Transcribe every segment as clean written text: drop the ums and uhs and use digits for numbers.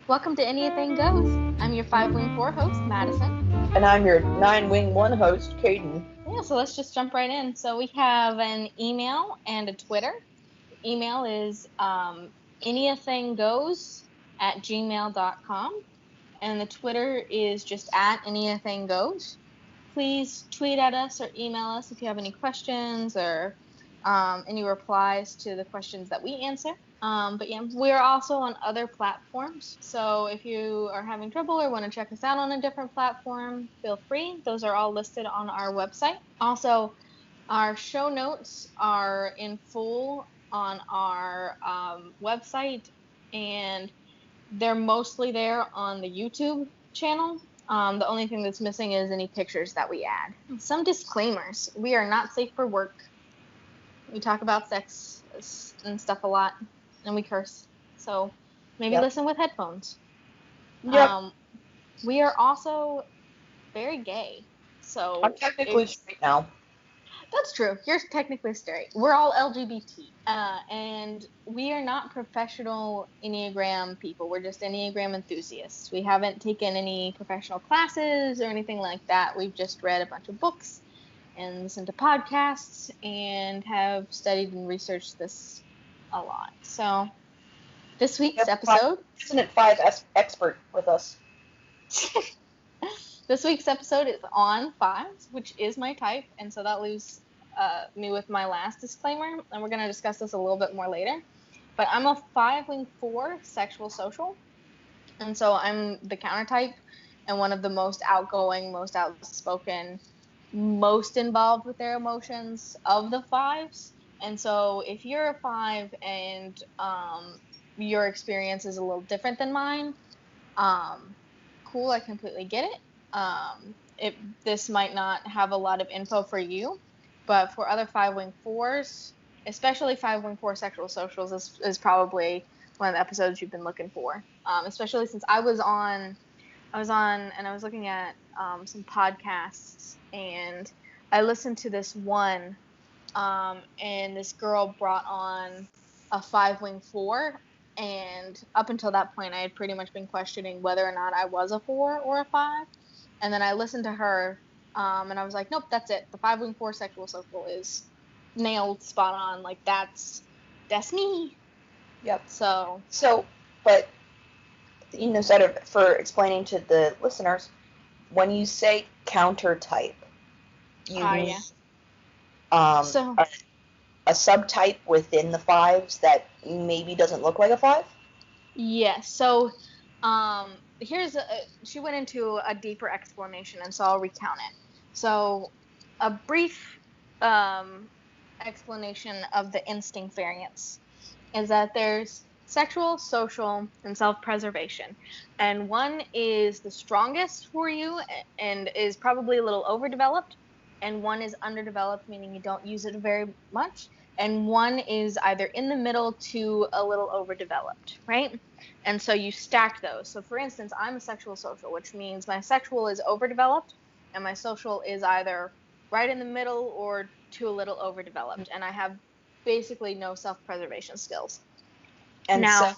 Welcome to Anything Goes. I'm your 5 Wing 4 host, Madison. And I'm your 9 Wing 1 host, Caden. Yeah, so let's just jump right in. So we have an email and a Twitter. The email is anythinggoes@gmail.com, and the Twitter is just @anythinggoes. Please tweet at us or email us if you have any questions or any replies to the questions that we answer. But yeah, we're also on other platforms. So if you are having trouble or want to check us out on a different platform, feel free. Those are all listed on our website. Also, our show notes are in full on our website, and they're mostly there on the YouTube channel. The only thing that's missing is any pictures that we add. Some disclaimers. We are not safe for work. We talk about sex and stuff a lot, and we curse. So maybe listen with headphones. Yep. We are also very gay. So I'm technically straight now. That's true. You're technically straight. We're all LGBT. And we are not professional Enneagram people. We're just Enneagram enthusiasts. We haven't taken any professional classes or anything like that. We've just read a bunch of books and listened to podcasts and have studied and researched this a lot. So this week's episode... Isn't 5 expert with us? This week's episode is on 5s, which is my type, and so that leaves me with my last disclaimer, and we're going to discuss this a little bit more later. But I'm a 5-wing-4 sexual social, and so I'm the counter type and one of the most outgoing, most outspoken, most involved with their emotions of the 5s. And so if you're a 5 and your experience is a little different than mine, cool, I completely get it. This might not have a lot of info for you, but for other 5-wing-4s, especially 5-wing-4 sexual socials, is probably one of the episodes you've been looking for. Especially since I was on and I was looking at some podcasts, and I listened to this one, and this girl brought on a 5-wing-4. And up until that point, I had pretty much been questioning whether or not I was a 4 or a 5. And then I listened to her, and I was like, nope, that's it. The 5-wing-4 sexual social is nailed, spot on. Like, that's me. Yep. So, but, sort of for explaining to the listeners, when you say counter type, you mean a subtype within the 5s that maybe doesn't look like a 5? Yes. So, she went into a deeper explanation, and so I'll recount it. So, a brief explanation of the instinct variants is that there's sexual, social, and self-preservation. And one is the strongest for you and is probably a little overdeveloped, and one is underdeveloped, meaning you don't use it very much, and one is either in the middle to a little overdeveloped, right? And so you stack those. So for instance, I'm a sexual social, which means my sexual is overdeveloped and my social is either right in the middle or to a little overdeveloped. And I have basically no self-preservation skills. And now,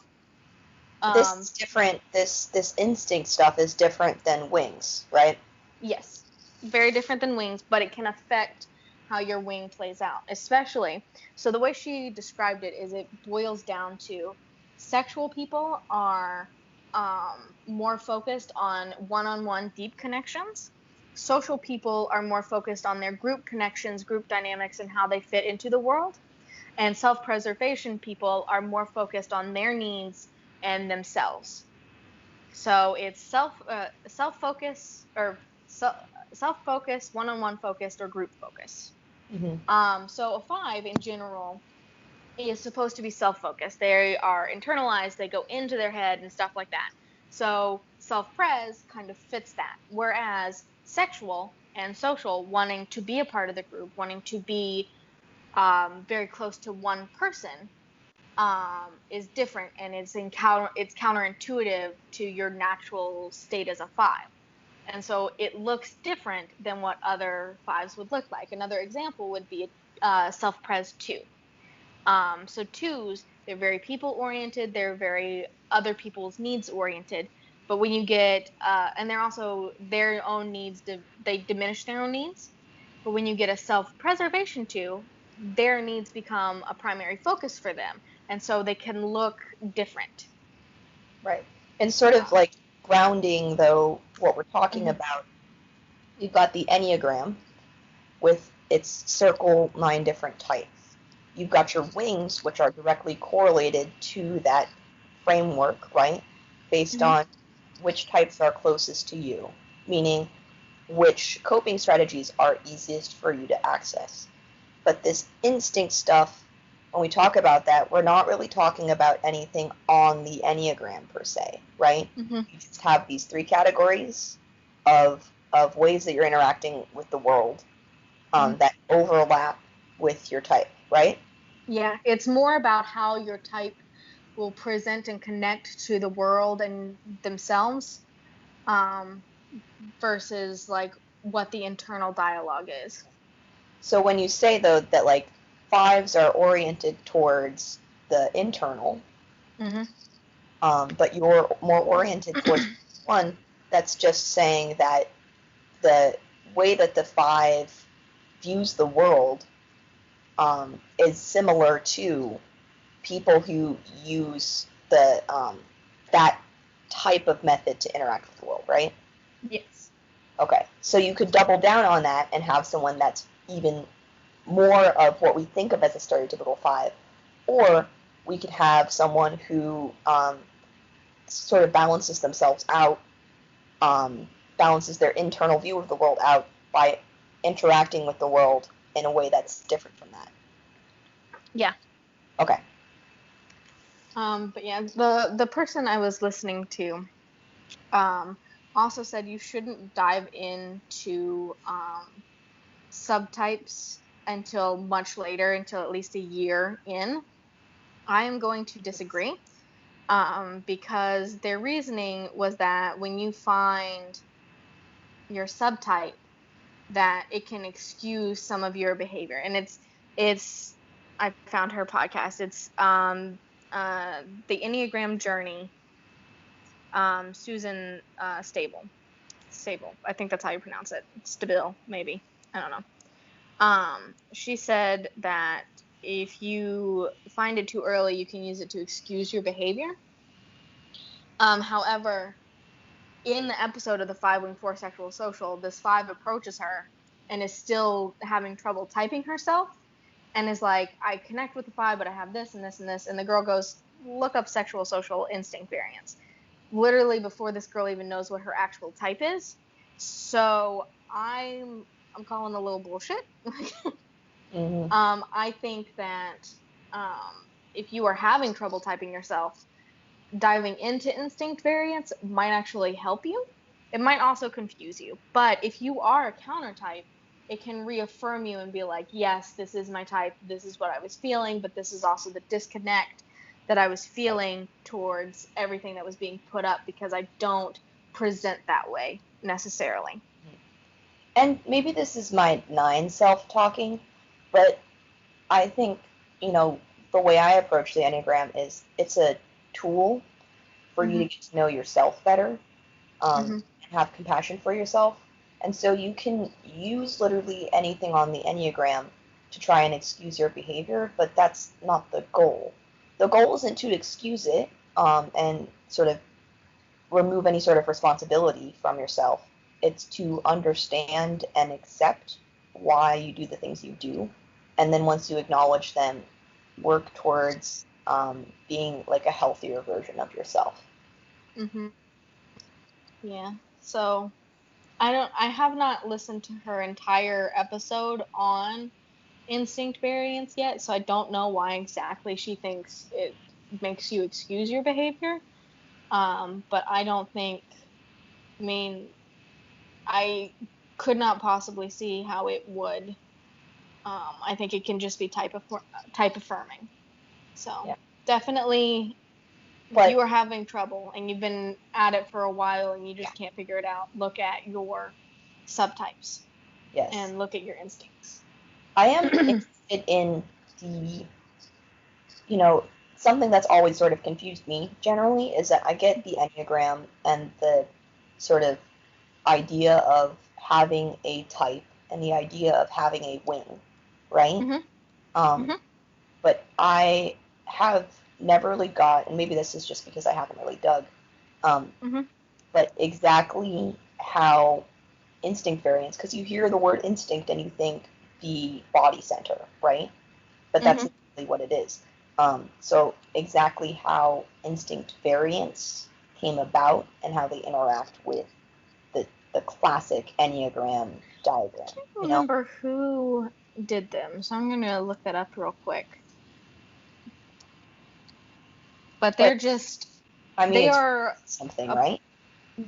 so this is different. This instinct stuff is different than wings, right? Yes, very different than wings, but it can affect how your wing plays out, especially. So the way she described it is it boils down to sexual people are more focused on one-on-one deep connections. Social people are more focused on their group connections, group dynamics, and how they fit into the world. And self-preservation people are more focused on their needs and themselves. So it's self-focus or self-focus, one-on-one focused, or group focus. Mm-hmm. So a 5 in general is supposed to be self-focused. They are internalized, they go into their head and stuff like that. So self-pres kind of fits that. Whereas sexual and social, wanting to be a part of the group, wanting to be very close to one person, is different, and it's counterintuitive to your natural state as a 5. And so it looks different than what other 5s would look like. Another example would be self-pres 2. So 2s, they're very people-oriented, they're very other people's needs-oriented. But when you get, and they're also, their own needs, they diminish their own needs. But when you get a self-preservation 2, their needs become a primary focus for them. And so they can look different. Right. And sort of like grounding, though, what we're talking about, you've got the Enneagram with its circle 9 different types. You've got your wings, which are directly correlated to that framework, right? Based on which types are closest to you, meaning which coping strategies are easiest for you to access. But this instinct stuff, when we talk about that, we're not really talking about anything on the Enneagram per se, right? You just have these 3 categories of ways that you're interacting with the world that overlap with your type, right? Yeah, it's more about how your type will present and connect to the world and themselves, versus like what the internal dialogue is. So when you say, though, that like 5s are oriented towards the internal, but you're more oriented towards 1, that's just saying that the way that the 5 views the world is similar to people who use the that type of method to interact with the world, right? Yes. Okay, so you could double down on that and have someone that's even more of what we think of as a stereotypical 5, or we could have someone who sort of balances themselves out, balances their internal view of the world out by interacting with the world in a way that's different from that. Yeah. Okay. But yeah, the person I was listening to also said you shouldn't dive into subtypes until much later, until at least a year in. I am going to disagree, because their reasoning was that when you find your subtype, that it can excuse some of your behavior. And it's I found her podcast. It's the Enneagram Journey. Susan Stable. I think that's how you pronounce it. Stabile, maybe. I don't know. She said that if you find it too early, you can use it to excuse your behavior. However, in the episode of the 5-wing-4 sexual social, this 5 approaches her and is still having trouble typing herself, and is like, I connect with the 5, but I have this and this and this. And the girl goes, look up sexual social instinct variance. Literally before this girl even knows what her actual type is. So I'm calling a little bullshit. I think that if you are having trouble typing yourself, diving into instinct variance might actually help you. It might also confuse you. But if you are a counter type, it can reaffirm you and be like, yes, this is my type, this is what I was feeling, but this is also the disconnect that I was feeling towards everything that was being put up, because I don't present that way necessarily. And maybe this is my 9 self talking, but I think, the way I approach the Enneagram is it's a tool for you to get to know yourself better, and have compassion for yourself. And so you can use literally anything on the Enneagram to try and excuse your behavior, but that's not the goal. The goal isn't to excuse it and sort of remove any sort of responsibility from yourself. It's to understand and accept why you do the things you do. And then once you acknowledge them, work towards being like a healthier version of yourself. Yeah. So I have not listened to her entire episode on instinct variance yet, so I don't know why exactly she thinks it makes you excuse your behavior. But I don't think, I could not possibly see how it would. I think it can just be type affirming. So definitely, if you are having trouble and you've been at it for a while and you just can't figure it out, look at your subtypes. Yes. And look at your instincts. I am interested in the something that's always sort of confused me generally is that I get the Enneagram and the sort of idea of having a type and the idea of having a wing, right? But I have never really got, and maybe this is just because I haven't really dug, but exactly how instinct variance, because you hear the word instinct and you think the body center, right? But that's not really what it is. So exactly how instinct variance came about and how they interact with the classic Enneagram diagram. I can't remember who did them, so I'm going to look that up real quick. But they're they are something, right? I've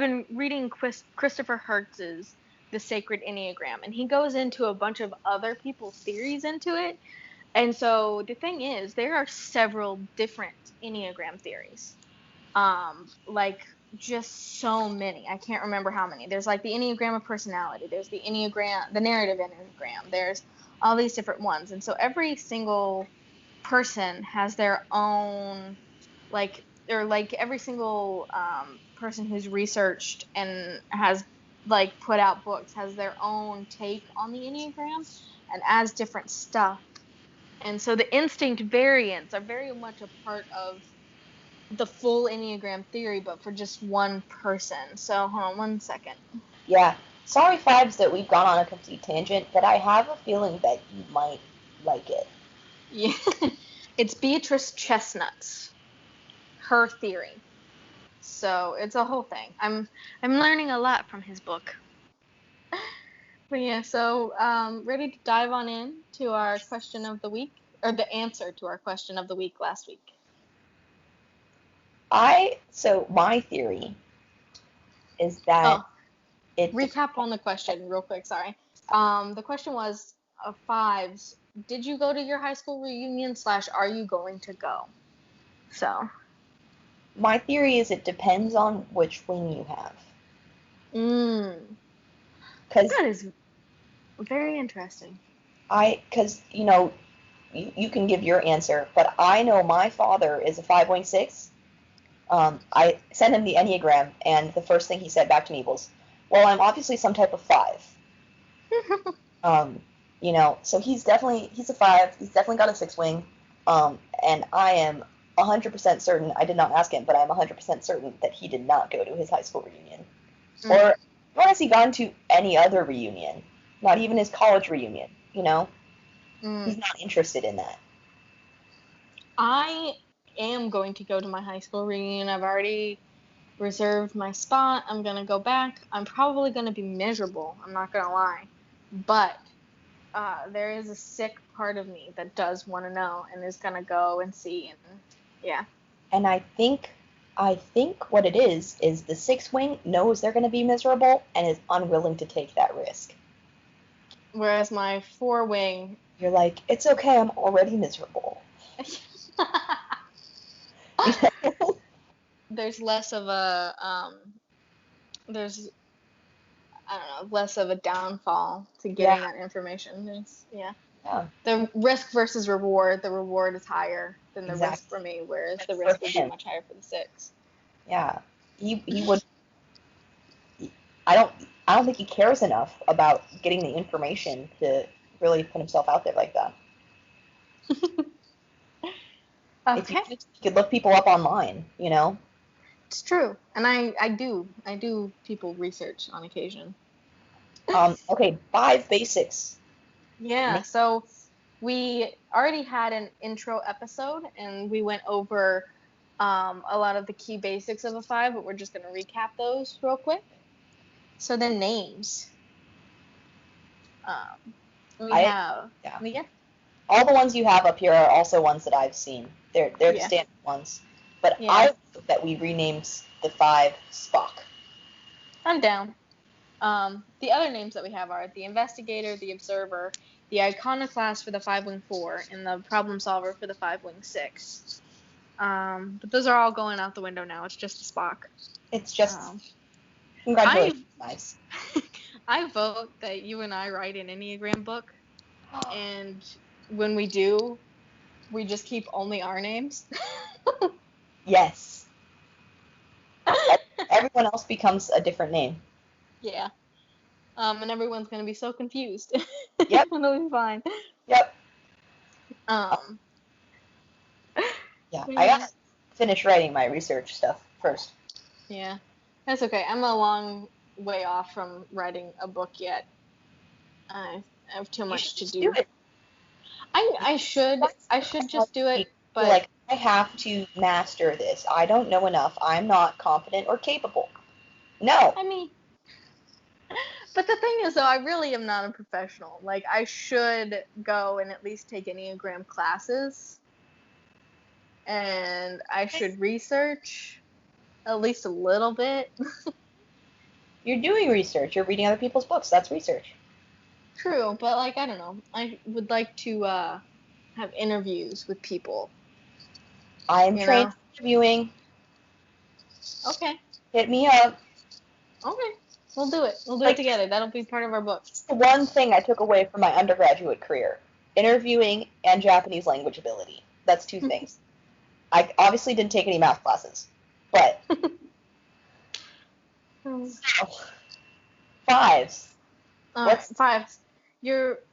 been reading Christoper Huertz's The Sacred Enneagram, and he goes into a bunch of other people's theories into it. And so the thing is, there are several different Enneagram theories. Like just so many. I can't remember how many. There's like the Enneagram of personality. There's the Enneagram, the narrative Enneagram. There's all these different ones. And so every single person has their own, every single person who's researched and has put out books has their own take on the Enneagram and adds different stuff. And so the instinct variants are very much a part of the full Enneagram theory, but for just one person. So hold on one second. Yeah. Sorry, Fives, that we've gone on a complete tangent, but I have a feeling that you might like it. Yeah. It's Beatrice Chestnut's, her theory. So it's a whole thing. I'm learning a lot from his book. But yeah, so ready to dive on in to our question of the week, or the answer to our question of the week last week. So my theory is that recap on the question real quick, sorry. The question was, Fives, did you go to your high school reunion / are you going to go? So my theory is it depends on which wing you have. That is very interesting. Because, you can give your answer, but I know my father is a 5-wing-6. I sent him the Enneagram, and the first thing he said back to me was, well, I'm obviously some type of 5. So he's a 5. He's definitely got a 6-wing. And I am 100% certain, I did not ask him, but I'm 100% certain that he did not go to his high school reunion. Or nor has he gone to any other reunion, not even his college reunion, He's not interested in that. I am going to go to my high school reunion. I've already reserved my spot. I'm going to go back. I'm probably going to be miserable. I'm not going to lie. But there is a sick part of me that does want to know and is going to go and see. And yeah. And I think what it is the 6-wing knows they're going to be miserable and is unwilling to take that risk. Whereas my 4-wing... You're like, it's okay, I'm already miserable. There's less of a, less of a downfall to getting that information. Yeah. The risk versus reward, the reward is higher than the risk for me, whereas the risk would be much higher for the 6. Yeah. He would... I don't think he cares enough about getting the information to really put himself out there like that. Okay. If you could look people up online, It's true. And I do people research on occasion. Okay, 5 basics. Yeah, so we already had an intro episode, and we went over a lot of the key basics of a 5, but we're just going to recap those real quick. So then names. All the ones you have up here are also ones that I've seen. They're the standard ones. But I hope that we renamed the 5 Spock. I'm down. The other names that we have are the Investigator, the Observer, the Iconoclast for the 5-wing-4, and the Problem Solver for the 5-wing-6. But those are all going out the window now. It's just a Spock. It's just... Congratulations, guys. I vote that you and I write an Enneagram book, and when we do, we just keep only our names. Yes. Everyone else becomes a different name. Yeah. And everyone's gonna be so confused. Yep. It'll be fine. Yep. Yeah, I gotta finish writing my research stuff first. Yeah, that's okay. I'm a long way off from writing a book yet. I have too much to do. It. I should just do it, but like I have to master this. I don't know enough. I'm not confident or capable. No. I mean, but the thing is, though, I really am not a professional. Like, I should go and at least take Enneagram classes, and I should research at least a little bit. You're doing research. You're reading other people's books. That's research. True, but like I don't know. I would like to have interviews with people. I'm trained interviewing. Okay. Hit me up. Okay. We'll do it. We'll do it together. That'll be part of our book. It's the one thing I took away from my undergraduate career. Interviewing and Japanese language ability. That's two things. I obviously didn't take any math classes. But fives. Fives.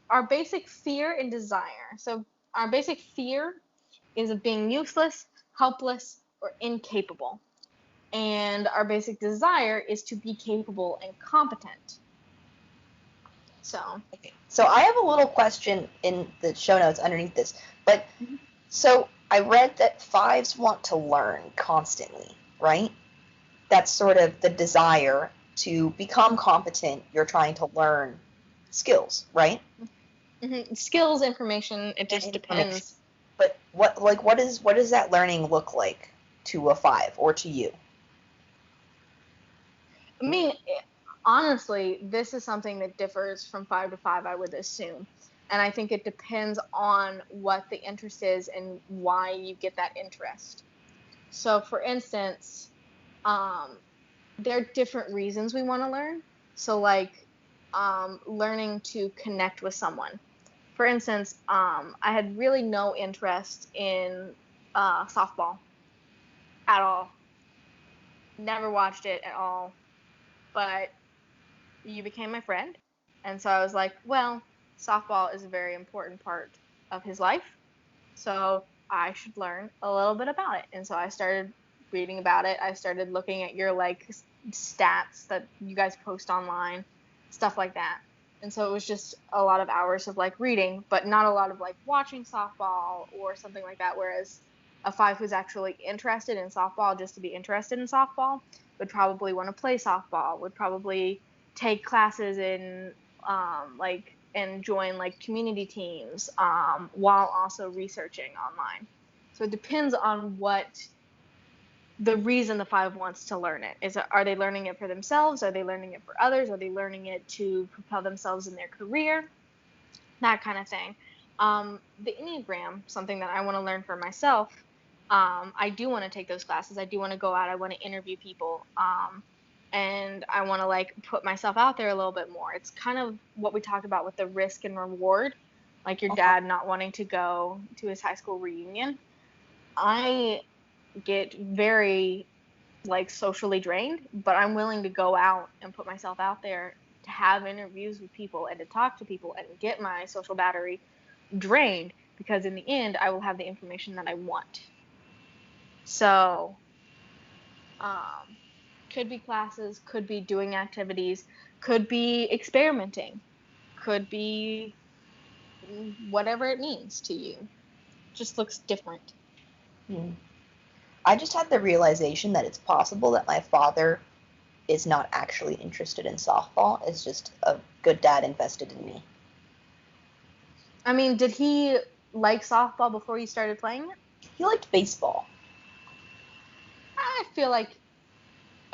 Our basic fear and desire. So our basic fear is of being useless, helpless, or incapable. And our basic desire is to be capable and competent. So I have a little question in the show notes underneath this. But so I read that fives want to learn constantly, right? That's sort of the desire to become competent. You're trying to learn skills, right? Mm-hmm. Skills, information, it just depends. But what does that learning look like to a five or to you? I mean, honestly, this is something that differs from 5 to 5, I would assume. And I think it depends on what the interest is and why you get that interest. So, for instance, there are different reasons we want to learn. So, like, learning to connect with someone. For instance, I had really no interest in softball at all. Never watched it at all. But you became my friend. And so I was like, well, softball is a very important part of his life. So I should learn a little bit about it. And so I started reading about it. I started looking at your like stats that you guys post online, stuff like that. And so it was just a lot of hours of like reading, but not a lot of like watching softball or something like that. Whereas a 5 who's actually interested in softball just to be interested in softball would probably want to play softball, would probably take classes in and join like community teams while also researching online. So it depends on what the reason the 5 wants to learn it. Are they learning it for themselves? Are they learning it for others? Are they learning it to propel themselves in their career? That kind of thing. The Enneagram, something that I want to learn for myself. I do want to take those classes. I do want to go out. I want to interview people. And I want to like put myself out there a little bit more. It's kind of what we talked about with the risk and reward, like your dad not wanting to go to his high school reunion. I get very like socially drained, but I'm willing to go out and put myself out there to have interviews with people and to talk to people and get my social battery drained, because in the end I will have the information that I want. So could be classes, could be doing activities, could be experimenting, could be whatever it means to you. Just looks different. I just had the realization that it's possible that my father is not actually interested in softball. It's just a good dad invested in me. I mean, did he like softball before you started playing it? He liked baseball. I feel like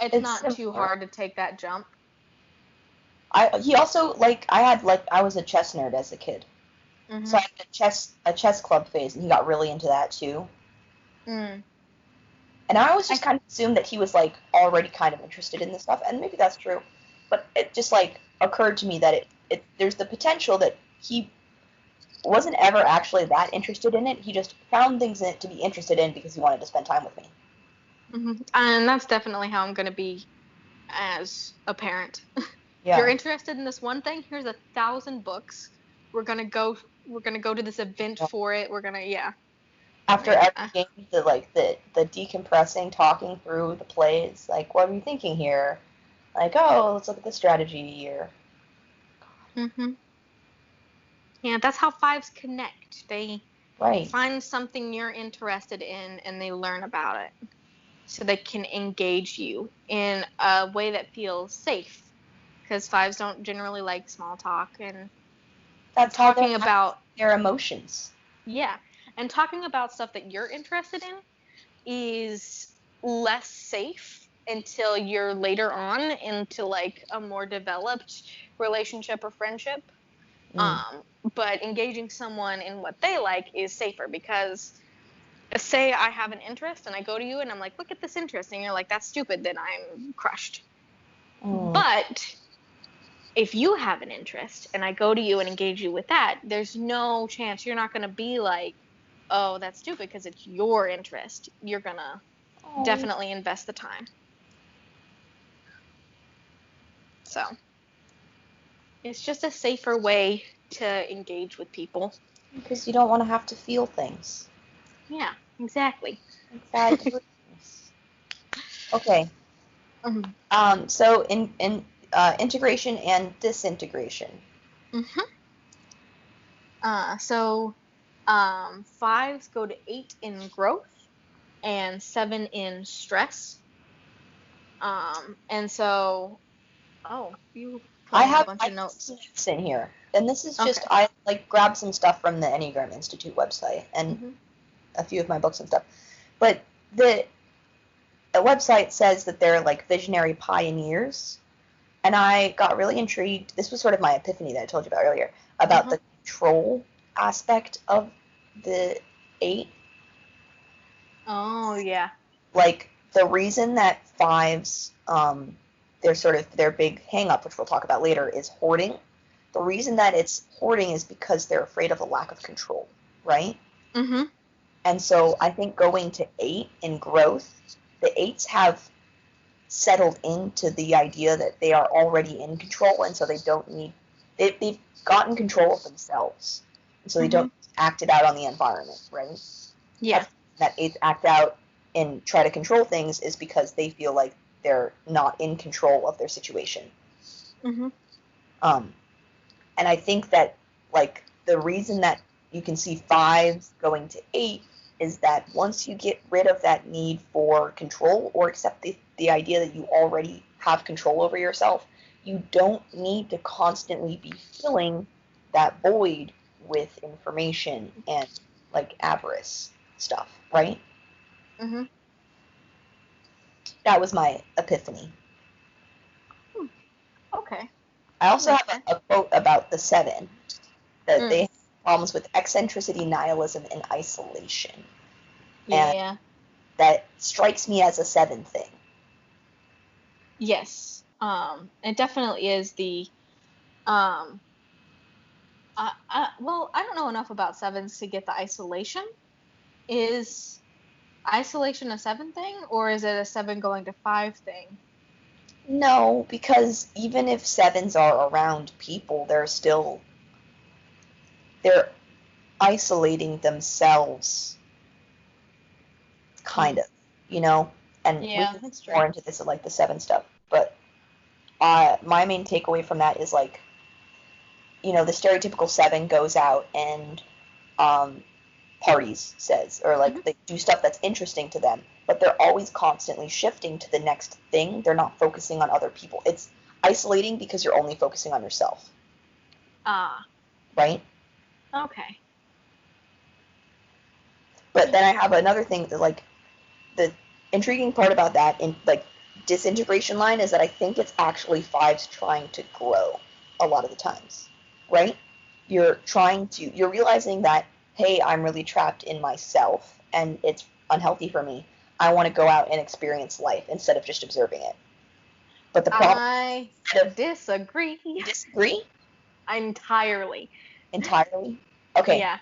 it's not similar. Too hard to take that jump. He also I was a chess nerd as a kid. Mm-hmm. So I had a chess club phase, and he got really into that too. And I always just kind of assumed that he was like already kind of interested in this stuff, and maybe that's true. But it just like occurred to me that it there's the potential that he wasn't ever actually that interested in it. He just found things in it to be interested in because he wanted to spend time with me. Mm-hmm. And that's definitely how I'm going to be as a parent. Yeah. If you're interested in this one thing, here's 1,000 books. We're gonna go to this event for it. We're gonna, After every game, the decompressing, talking through the plays, like, what are you thinking here? Like, oh, let's look at the strategy or. Mhm. Yeah, that's how fives connect. They find something you're interested in and they learn about it, so they can engage you in a way that feels safe. Because fives don't generally like small talk, and that's talking about their emotions. Yeah, and talking about stuff that you're interested in is less safe until you're later on into like a more developed relationship or friendship. But engaging someone in what they like is safer because say I have an interest and I go to you and I'm like, look at this interest, and you're like, that's stupid, then I'm crushed. But if you have an interest and I go to you and engage you with that, there's no chance you're not going to be like, oh, that's stupid, because it's your interest. You're going to definitely invest the time. So it's just a safer way to engage with people. Because you don't want to have to feel things. Yeah, exactly. Okay. So in integration and disintegration. So fives go to 8 in growth and 7 in stress. And so, you I have a bunch of notes in here, and this is just I grabbed some stuff from the Enneagram Institute website and a few of my books and stuff. But the website says that they're like visionary pioneers, and I got really intrigued. This was sort of my epiphany that I told you about earlier about the control aspect of the 8. Oh, yeah. Like, the reason that fives, their big hang-up, which we'll talk about later, is hoarding. The reason that it's hoarding is because they're afraid of the lack of control, right? And so I think going to 8 in growth, the 8s have settled into the idea that they are already in control, and so they don't need, they've gotten control of themselves, and so they don't act it out on the environment, right? Yeah. That 8s act out and try to control things is because they feel like they're not in control of their situation. And I think that, like, the reason that you can see 5s going to 8 is that once you get rid of that need for control or accept the idea that you already have control over yourself, you don't need to constantly be filling that void with information and, like, avarice stuff, right? That was my epiphany. Okay. I also have a quote about the 7, that they have problems with eccentricity, nihilism, and isolation. Yeah. And that strikes me as a 7 thing. Yes. It definitely is the, well, I don't know enough about 7s to get the isolation. Is isolation a 7 thing, or is it a 7 going to 5 thing? No, because even if 7s are around people, they're isolating themselves, kind of, you know? And we can get more into this, like, the 7 stuff. But my main takeaway from that is, like, the stereotypical 7 goes out and parties, says, or, like, they do stuff that's interesting to them, but they're always constantly shifting to the next thing. They're not focusing on other people. It's isolating because you're only focusing on yourself. Right? Okay. But then I have another thing that, like, the intriguing part about that in, like, disintegration line is that I think it's actually 5s trying to grow a lot of the times, right? You're realizing that, hey, I'm really trapped in myself and it's unhealthy for me. I want to go out and experience life instead of just observing it. But the problem, I disagree. You disagree? Entirely. Entirely? Okay. But yeah,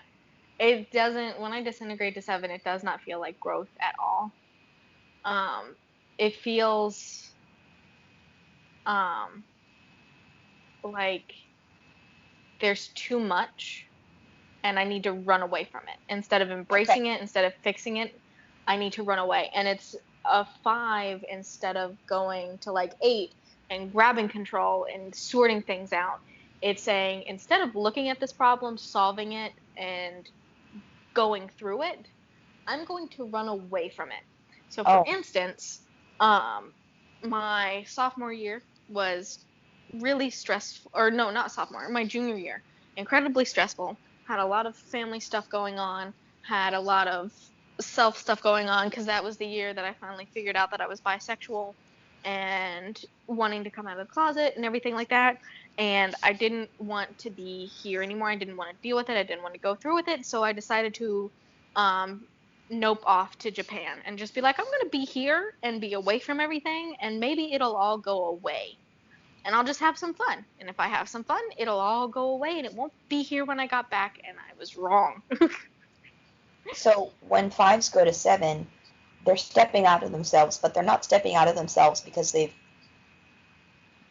it doesn't, when I disintegrate to 7, it does not feel like growth at all. It feels like there's too much and I need to run away from it. Instead of embracing it, instead of fixing it, I need to run away. And it's a 5 instead of going to like 8 and grabbing control and sorting things out. It's saying, instead of looking at this problem, solving it, and going through it, I'm going to run away from it. So, for instance, my sophomore year was really stressful, or no, not sophomore, my junior year, incredibly stressful. Had a lot of family stuff going on, had a lot of self stuff going on, because that was the year that I finally figured out that I was bisexual and wanting to come out of the closet and everything like that. And I didn't want to be here anymore. I didn't want to deal with it. I didn't want to go through with it. So I decided to nope off to Japan and just be like, I'm going to be here and be away from everything, and maybe it'll all go away. And I'll just have some fun. And if I have some fun, it'll all go away and it won't be here when I got back. And I was wrong. So when 5s go to 7, they're stepping out of themselves, but they're not stepping out of themselves because they've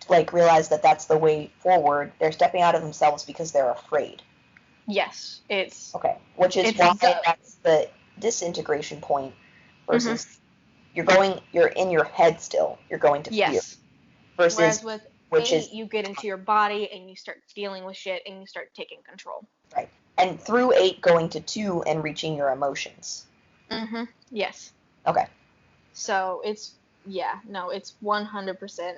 like realized that that's the way forward. They're stepping out of themselves because they're afraid. Yes, it's okay, which is why that's the disintegration point versus you're in your head still. You're going to fear. Versus whereas with 8, you get into your body and you start dealing with shit and you start taking control. Right. And through 8 going to 2 and reaching your emotions. Yes. Okay. So it's 100%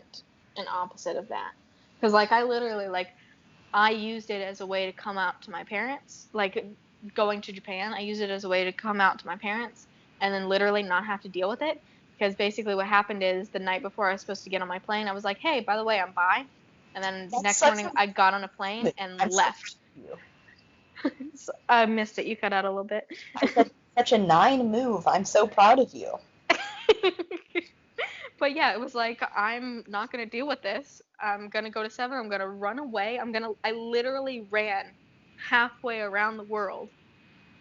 an opposite of that. Because like I literally I used it as a way to come out to my parents. Like going to Japan, I used it as a way to come out to my parents and then literally not have to deal with it. Because basically what happened is the night before I was supposed to get on my plane, I was like, hey, by the way, I'm bi. And then next morning I got on a plane and left. So, I missed it. You cut out a little bit. I said, such a 9 move. I'm so proud of you. But yeah, it was like, I'm not going to deal with this. I'm going to go to 7. I'm going to run away. I literally ran halfway around the world.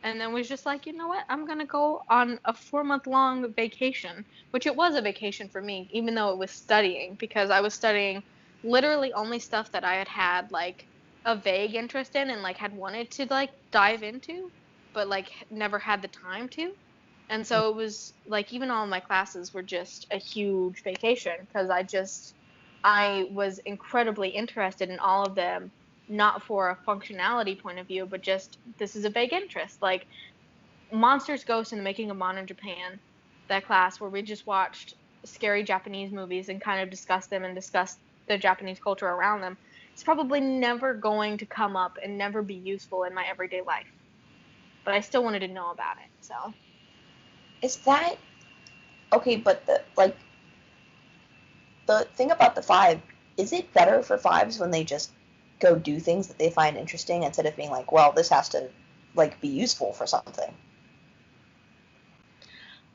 And then was just like, you know what? I'm going to go on a 4-month-long vacation, which it was a vacation for me, even though it was studying, because I was studying literally only stuff that I had like a vague interest in and like had wanted to like dive into, but like never had the time to. And so it was like, even all of my classes were just a huge vacation because I was incredibly interested in all of them, not for a functionality point of view, but just this is a vague interest. Like Monsters, Ghosts, and the Making of Modern Japan, that class where we just watched scary Japanese movies and kind of discussed them and discussed the Japanese culture around them. It's probably never going to come up and never be useful in my everyday life. But I still wanted to know about it, so. Is that okay? But the thing about the 5, is it better for 5s when they just go do things that they find interesting instead of being like, well, this has to like be useful for something?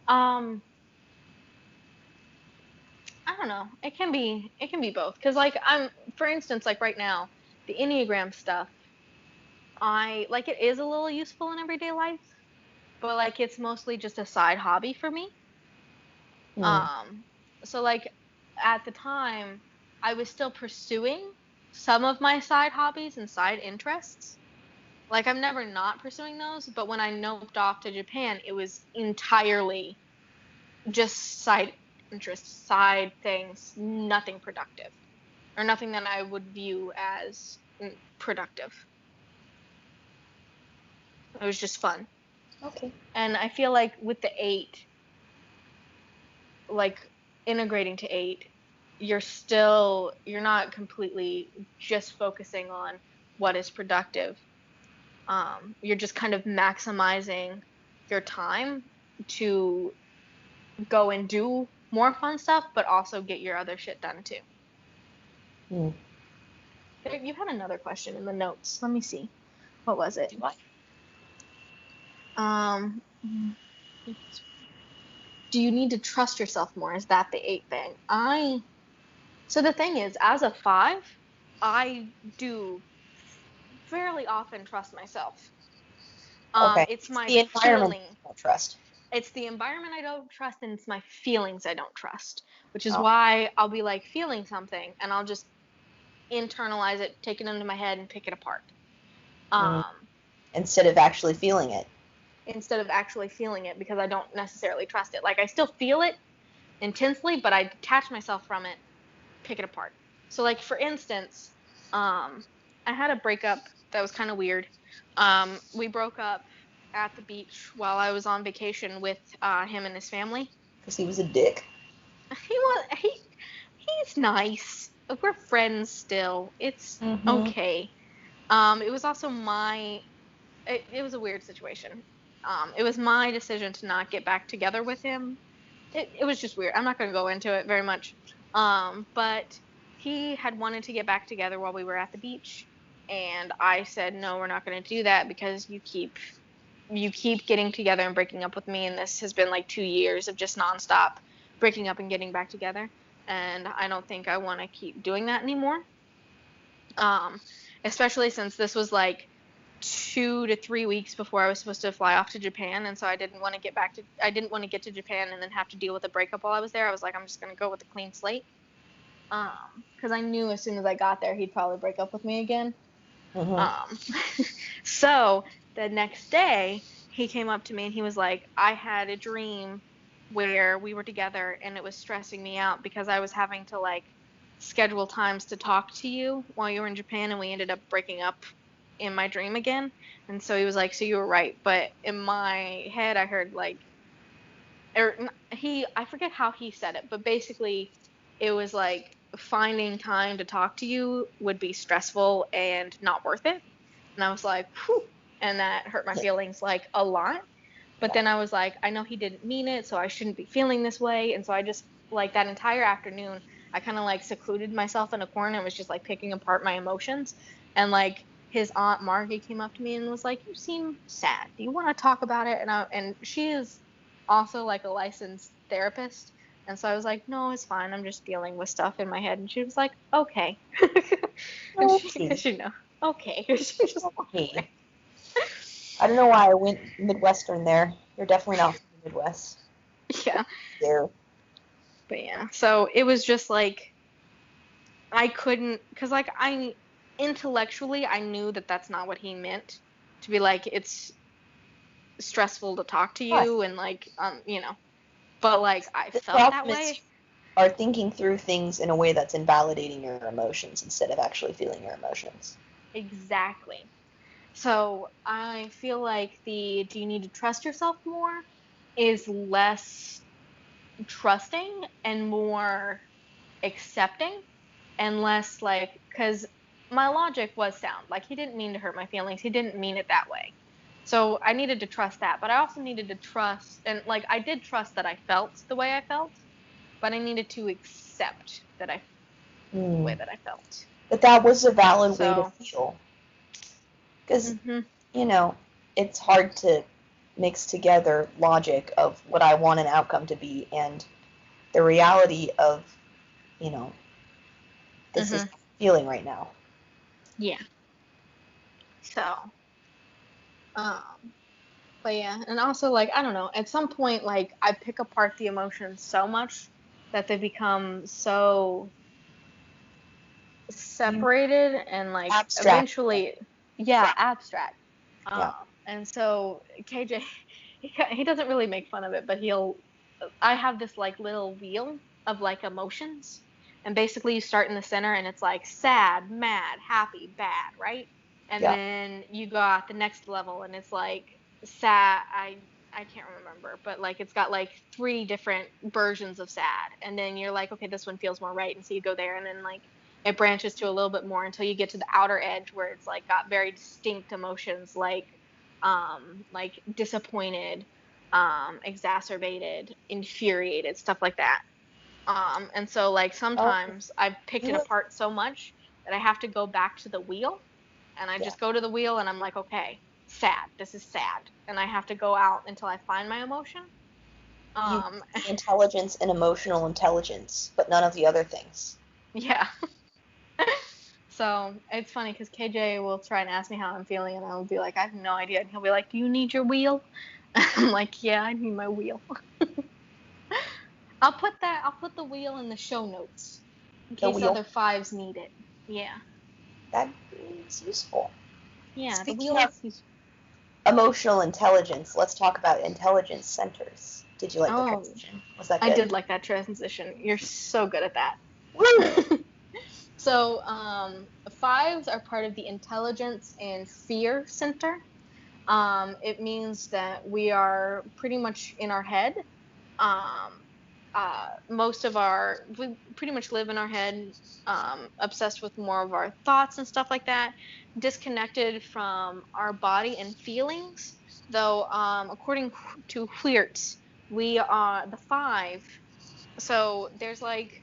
I don't know. It can be both. Because like for instance, like right now, the Enneagram stuff, it is a little useful in everyday life, but like it's mostly just a side hobby for me. So like at the time, I was still pursuing some of my side hobbies and side interests. Like I'm never not pursuing those, but when I noped off to Japan, it was entirely just side interests, side things, nothing productive, or nothing that I would view as productive. It was just fun. Okay. And I feel like with the 8, like integrating to 8, you're not completely just focusing on what is productive. You're just kind of maximizing your time to go and do more fun stuff, but also get your other shit done too. You had another question in the notes. Let me see. What was it? Do you need to trust yourself more? Is that the 8 thing? So the thing is, as a 5, I do fairly often trust myself. It's my the environment feeling. I don't trust. It's the environment I don't trust, and it's my feelings I don't trust, which is why I'll be like feeling something, and I'll just internalize it, take it into my head, and pick it apart. Instead of actually feeling it. Because I don't necessarily trust it. Like, I still feel it intensely, but I detach myself from it, pick it apart. So, like, for instance, I had a breakup that was kind of weird. We broke up at the beach while I was on vacation with him and his family. Because he was a dick. He's nice. We're friends still. It's okay. It was also it was a weird situation. It was my decision to not get back together with him. It was just weird. I'm not going to go into it very much. But he had wanted to get back together while we were at the beach, and I said, no, we're not going to do that because you keep getting together and breaking up with me, and this has been like 2 years of just nonstop breaking up and getting back together, and I don't think I want to keep doing that anymore. Especially since this was like 2 to 3 weeks before I was supposed to fly off to Japan, and so I didn't want to get to Japan and then have to deal with a breakup while I was there. I was like, I'm just going to go with a clean slate. Because I knew as soon as I got there, he'd probably break up with me again. So the next day, he came up to me and he was like, I had a dream where we were together and it was stressing me out because I was having to like schedule times to talk to you while you were in Japan, and we ended up breaking up in my dream again. And so he was like, so you were right. But in my head, I heard like, I forget how he said it, but basically it was like, finding time to talk to you would be stressful and not worth it. And I was like, whew, and that hurt my feelings like a lot. But then I was like, I know he didn't mean it, so I shouldn't be feeling this way. And so I just, like, that entire afternoon, I kind of like secluded myself in a corner and was just like picking apart my emotions. And like his aunt Margie came up to me and was like, you seem sad. Do you want to talk about it? And she is also like a licensed therapist. And so I was like, no, it's fine. I'm just dealing with stuff in my head. And she was like, okay. And she know. Okay. She just okay. I don't know why I went Midwestern there. You're definitely not from the Midwest. Yeah. There. But yeah. So it was just like, I couldn't, because like intellectually, I knew that that's not what he meant. To be like, it's stressful to talk to you and like, you know. But like, I felt that way. Are thinking through things in a way that's invalidating your emotions instead of actually feeling your emotions. Exactly. So I feel like do you need to trust yourself more is less trusting and more accepting, and less like, because my logic was sound. Like, he didn't mean to hurt my feelings. He didn't mean it that way. So I needed to trust that, but I also needed to trust, and like, I did trust that I felt the way I felt, but I needed to accept that the way that I felt. But that was a valid way to feel. Because, you know, it's hard to mix together logic of what I want an outcome to be and the reality of, you know, this is feeling right now. Yeah. So, but yeah, and also, like, I don't know, at some point, like, I pick apart the emotions so much that they become so separated and, like, abstract. Eventually, abstract. And so, KJ, he doesn't really make fun of it, but I have this, like, little wheel of, like, emotions, and basically you start in the center, and it's, like, sad, mad, happy, bad, right? And then you go at the next level, and it's, like, sad, I can't remember, but like it's got like 3 different versions of sad, and then you're like, okay, this one feels more right, and so you go there, and then like it branches to a little bit more until you get to the outer edge where it's like got very distinct emotions like disappointed, exacerbated, infuriated, stuff like that. And so like sometimes I've picked it apart so much that I have to go back to the wheel, and I just go to the wheel and I'm like, okay, sad, this is sad, and I have to go out until I find my emotion. Intelligence and emotional intelligence, but none of the other things. Yeah. So it's funny because KJ will try and ask me how I'm feeling, and I'll be like, I have no idea. And he'll be like, do you need your wheel? I'm like, yeah, I need my wheel. I'll put the wheel in the show notes in case other fives need it. Yeah. That is useful. Yeah, Speaking the wheel is useful. Emotional intelligence, let's talk about intelligence centers. Did you like the transition? Was that good? I did like that transition. You're so good at that. Woo! So, fives are part of the intelligence and fear center. It means that we are pretty much in our head. We pretty much live in our head, obsessed with more of our thoughts and stuff like that, disconnected from our body and feelings. Though, according to Huertz, we are the five. So there's like,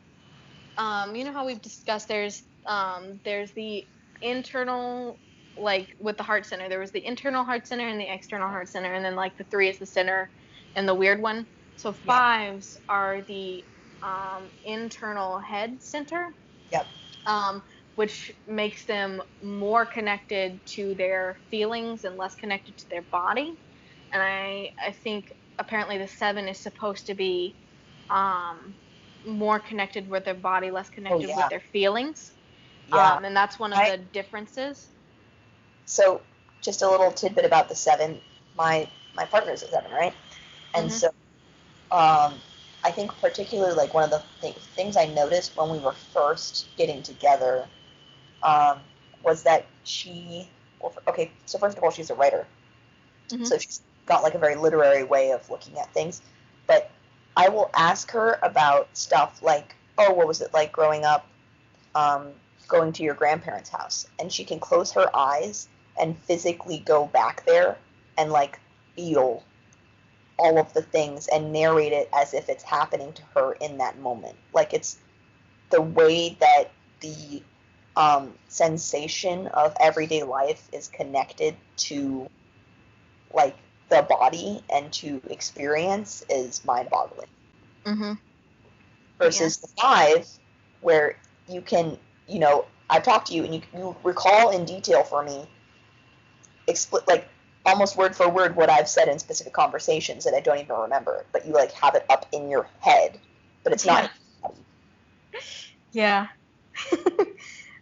you know how we've discussed there's the internal, like with the heart center, there was the internal heart center and the external heart center, and then like the three is the center and the weird one. So fives are the internal head center. Yep. Which makes them more connected to their feelings and less connected to their body. And I think apparently the seven is supposed to be more connected with their body, less connected with their feelings. Yeah. And that's one of the differences. So, just a little tidbit about the seven. My partner's a seven, right? And so, I think particularly like one of the things I noticed when we were first getting together was that so first of all, she's a writer. Mm-hmm. So she's got like a very literary way of looking at things. But I will ask her about stuff like, oh, what was it like growing up, going to your grandparents' house? And she can close her eyes and physically go back there and like feel all of the things and narrate it as if it's happening to her in that moment. Like it's the way that the sensation of everyday life is connected to like the body and to experience is mind-boggling. Mm-hmm. Versus the five, where you can, I talk to you and you recall in detail for me, like almost word for word what I've said in specific conversations that I don't even remember, but you like have it up in your head, but it's not. Yeah.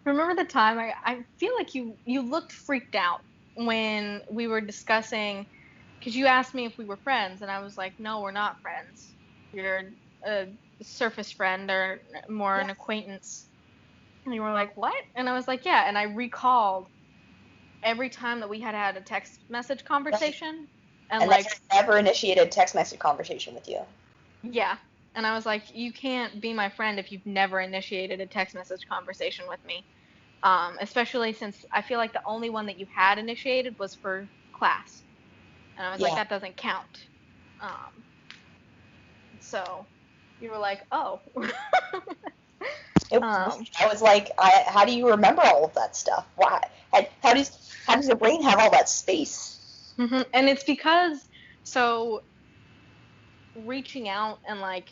Remember the time I feel like you looked freaked out when we were discussing, because you asked me if we were friends, and I was like, no, we're not friends. You're a surface friend or more an acquaintance. And you were like, what? And I was like, yeah. And I recalled every time that we had a text message conversation. And like, I never initiated a text message conversation with you. Yeah. And I was like, you can't be my friend if you've never initiated a text message conversation with me. Especially since I feel like the only one that you had initiated was for class. And I was like, that doesn't count. So you were like, oh. I was like, how do you remember all of that stuff? Why? How does your brain have all that space? Mm-hmm. And it's because, so reaching out and like,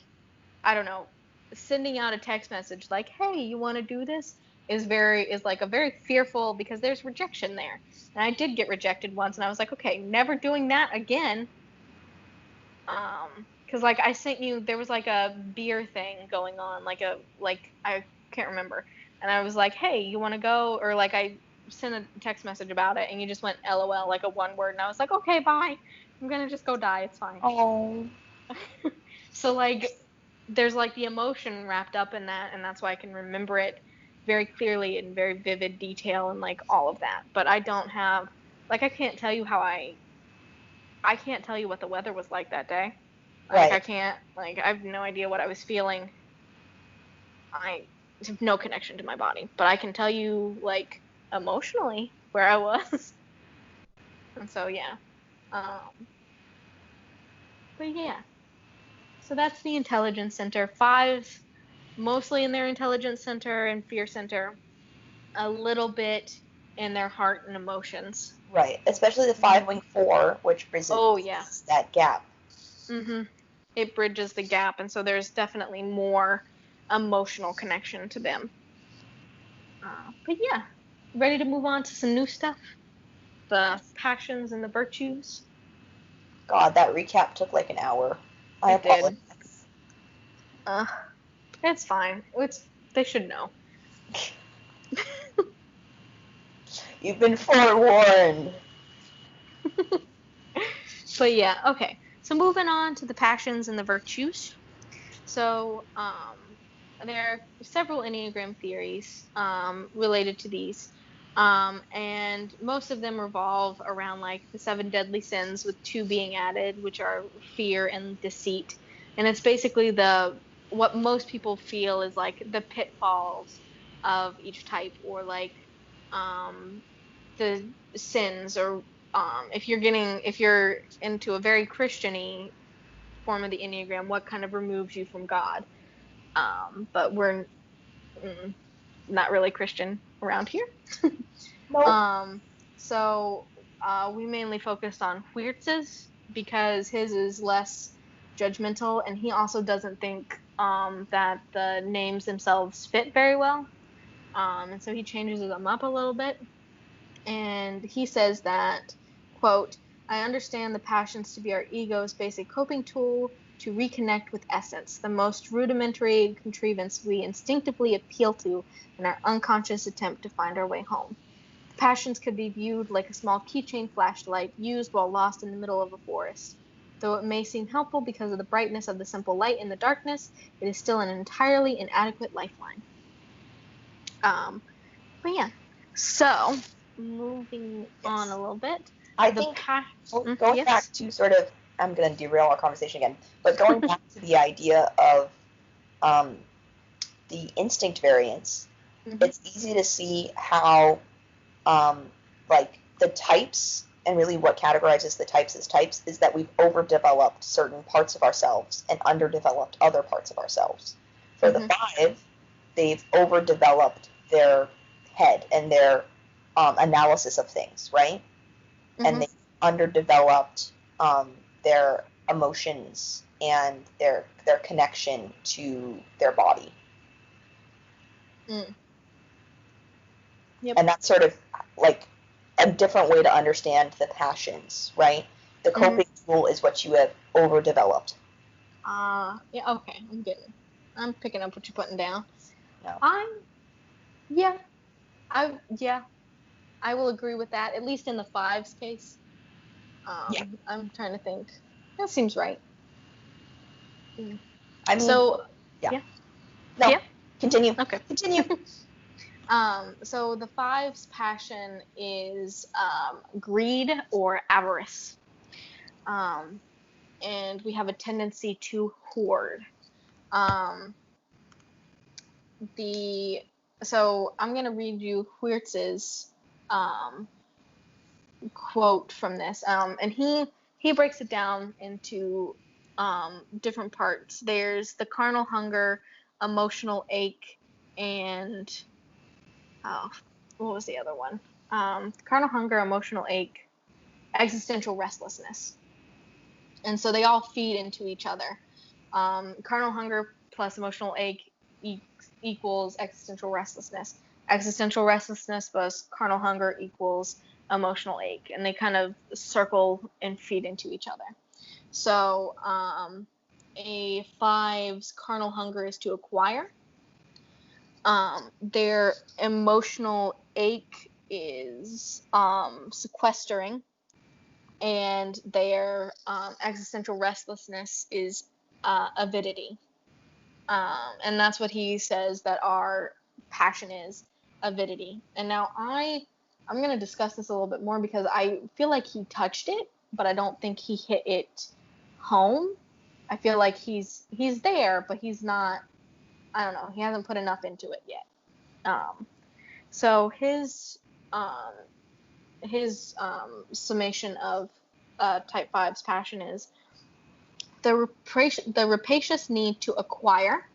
I don't know, sending out a text message like, hey, you want to do this? is like a very fearful, because there's rejection there. And I did get rejected once, and I was like, okay, never doing that again. Because like I sent you, there was like a beer thing going on, like I can't remember, and I was like, hey, you want to go? Or like I sent a text message about it, and you just went LOL, like a one word, and I was like, okay, bye, I'm gonna just go die, it's fine. Oh. So like there's like the emotion wrapped up in that, and that's why I can remember it very clearly in very vivid detail and like all of that. But I don't have, like, I can't tell you I can't tell you what the weather was like that day. Like, I can't, like, I have no idea what I was feeling. I have no connection to my body, but I can tell you, like, emotionally where I was. And so, yeah. But yeah. So that's the intelligence center. Fives, mostly in their intelligence center and fear center, a little bit in their heart and emotions. Right, especially the 5-wing 4, which bridges that gap. Mm-hmm. It bridges the gap, and so there's definitely more emotional connection to them. But yeah, ready to move on to some new stuff? The passions and the virtues. God, that recap took like an hour. I apologize. It's fine. They should know. You've been forewarned. But yeah, okay. So moving on to the passions and the virtues. So there are several Enneagram theories related to these. And most of them revolve around like the 7 deadly sins, with 2 being added, which are fear and deceit. And it's basically what most people feel is like the pitfalls of each type, or like the sins, or if you're into a very Christian-y form of the Enneagram, what kind of removes you from God. But we're not really Christian around here. Nope. So we mainly focused on Huertz's because his is less judgmental, and he also doesn't think that the names themselves fit very well. And so he changes them up a little bit. And he says that, quote, I understand the passions to be our ego's basic coping tool to reconnect with essence, the most rudimentary contrivance we instinctively appeal to in our unconscious attempt to find our way home. The passions could be viewed like a small keychain flashlight used while lost in the middle of a forest. Though it may seem helpful because of the brightness of the simple light in the darkness, it is still an entirely inadequate lifeline. But yeah, so moving on a little bit. I think going back to sort of, I'm going to derail our conversation again, but going back to the idea of the instinct variance, it's easy to see how like the types, and really what categorizes the types as types, is that we've overdeveloped certain parts of ourselves and underdeveloped other parts of ourselves. For the 5, they've overdeveloped their head and their analysis of things, right? And they underdeveloped their emotions and their connection to their body. Yep. And that's sort of like a different way to understand the passions, right? The coping tool is what you have overdeveloped. Yeah, okay, I'm picking up what you're putting down. No. I will agree with that, at least in the 5's case. I'm trying to think. That seems right. I mean, so, yeah. No, yeah? Continue. Okay. Continue. So the 5's passion is greed or avarice. And we have a tendency to hoard. So I'm going to read you Huertz's quote from this. And he breaks it down into different parts. There's the carnal hunger, emotional ache, and what was the other one? Carnal hunger, emotional ache, existential restlessness. And so they all feed into each other. Carnal hunger plus emotional ache equals existential restlessness. Existential restlessness plus carnal hunger equals emotional ache. And they kind of circle and feed into each other. So a 5's carnal hunger is to acquire. Their emotional ache is sequestering, and their existential restlessness is avidity. And that's what he says that our passion is, avidity. And now I'm going to discuss this a little bit more because I feel like he touched it, but I don't think he hit it home. I feel like he's there, but he's not, I don't know, he hasn't put enough into it yet. So his summation of type 5's passion is the rapacious need to acquire,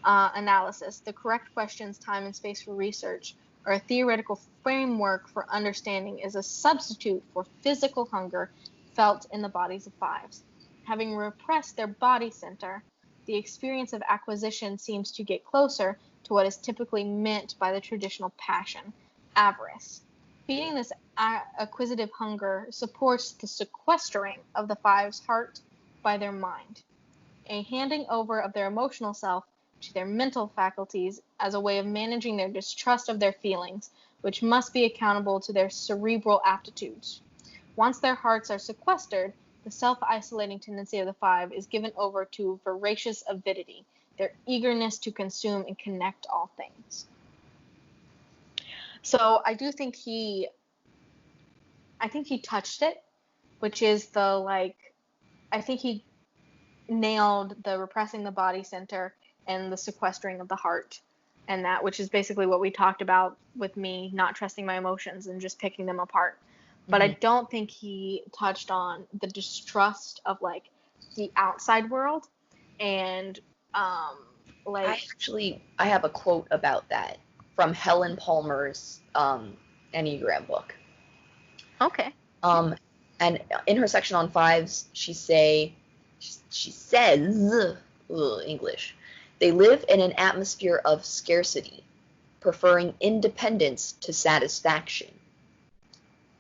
analysis, the correct questions, time and space for research, or a theoretical framework for understanding is a substitute for physical hunger felt in the bodies of 5's. Having repressed their body center, the experience of acquisition seems to get closer to what is typically meant by the traditional passion, avarice. Feeding this acquisitive hunger supports the sequestering of the five's heart by their mind, a handing over of their emotional self to their mental faculties as a way of managing their distrust of their feelings, which must be accountable to their cerebral aptitudes. Once their hearts are sequestered, the self-isolating tendency of the five is given over to voracious avidity, their eagerness to consume and connect all things. So I think he touched it, which is I think he nailed the repressing the body center and the sequestering of the heart, and that, which is basically what we talked about with me not trusting my emotions and just picking them apart. But I don't think he touched on the distrust of the outside world, and I have a quote about that from Helen Palmer's Enneagram book. Okay. And in her section on fives, she says, English, they live in an atmosphere of scarcity, preferring independence to satisfaction.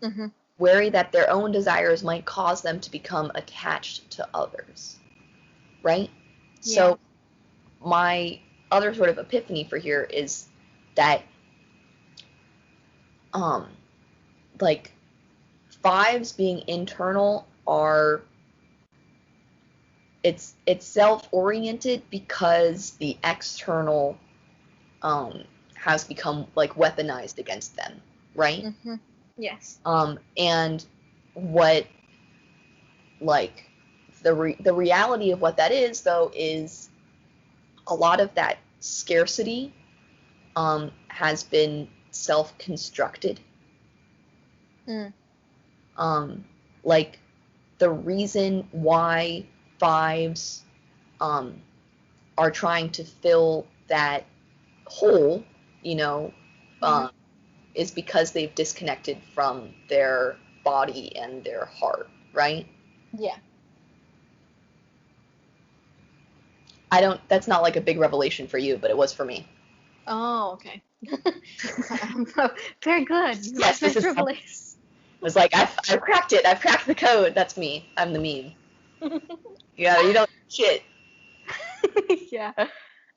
Mm-hmm. Wary that their own desires might cause them to become attached to others. Right? Yeah. So my other sort of epiphany for here is that fives being internal are it's self-oriented because the external has become weaponized against them, right? Mm-hmm. Yes. And what the reality of what that is, though, is a lot of that scarcity has been self-constructed. The reason why fives are trying to fill that hole, is because they've disconnected from their body and their heart, right? Yeah. That's not a big revelation for you, but it was for me. Oh, okay. Very good. Yes, this is revelation. I was I've cracked it. I've cracked the code. That's me. I'm the meme. Yeah, you don't shit. Yeah.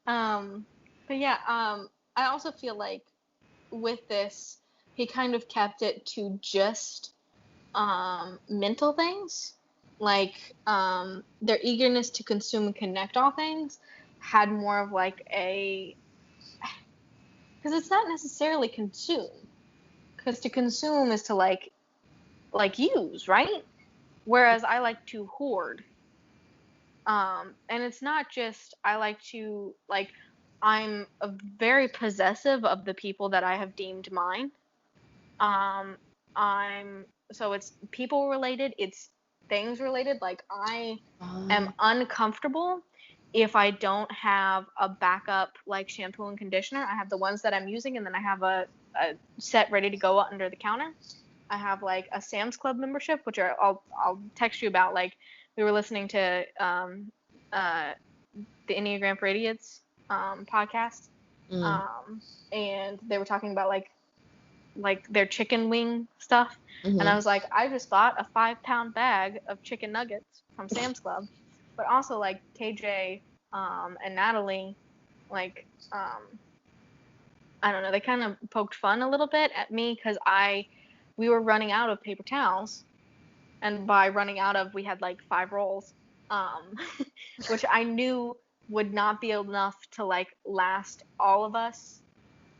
But yeah, I also feel with this, he kind of kept it to just mental things. Their eagerness to consume and connect all things had more of because it's not necessarily consume. Because to consume is to use, right? Whereas I like to hoard. And it's not just I like to I'm very possessive of the people that I have deemed mine. So it's people related, it's things related. I am uncomfortable if I don't have a backup shampoo and conditioner. I have the ones that I'm using, and then I have a set ready to go under the counter. I have a Sam's Club membership, which I'll text you about. We were listening to the Enneagram for Idiots podcast, and they were talking about their chicken wing stuff, and I was I just bought a 5-pound bag of chicken nuggets from Sam's Club, but also KJ and Natalie, I don't know, they kind of poked fun a little bit at me because we were running out of paper towels, and by running out of, we had 5 rolls, which I knew would not be enough to last all of us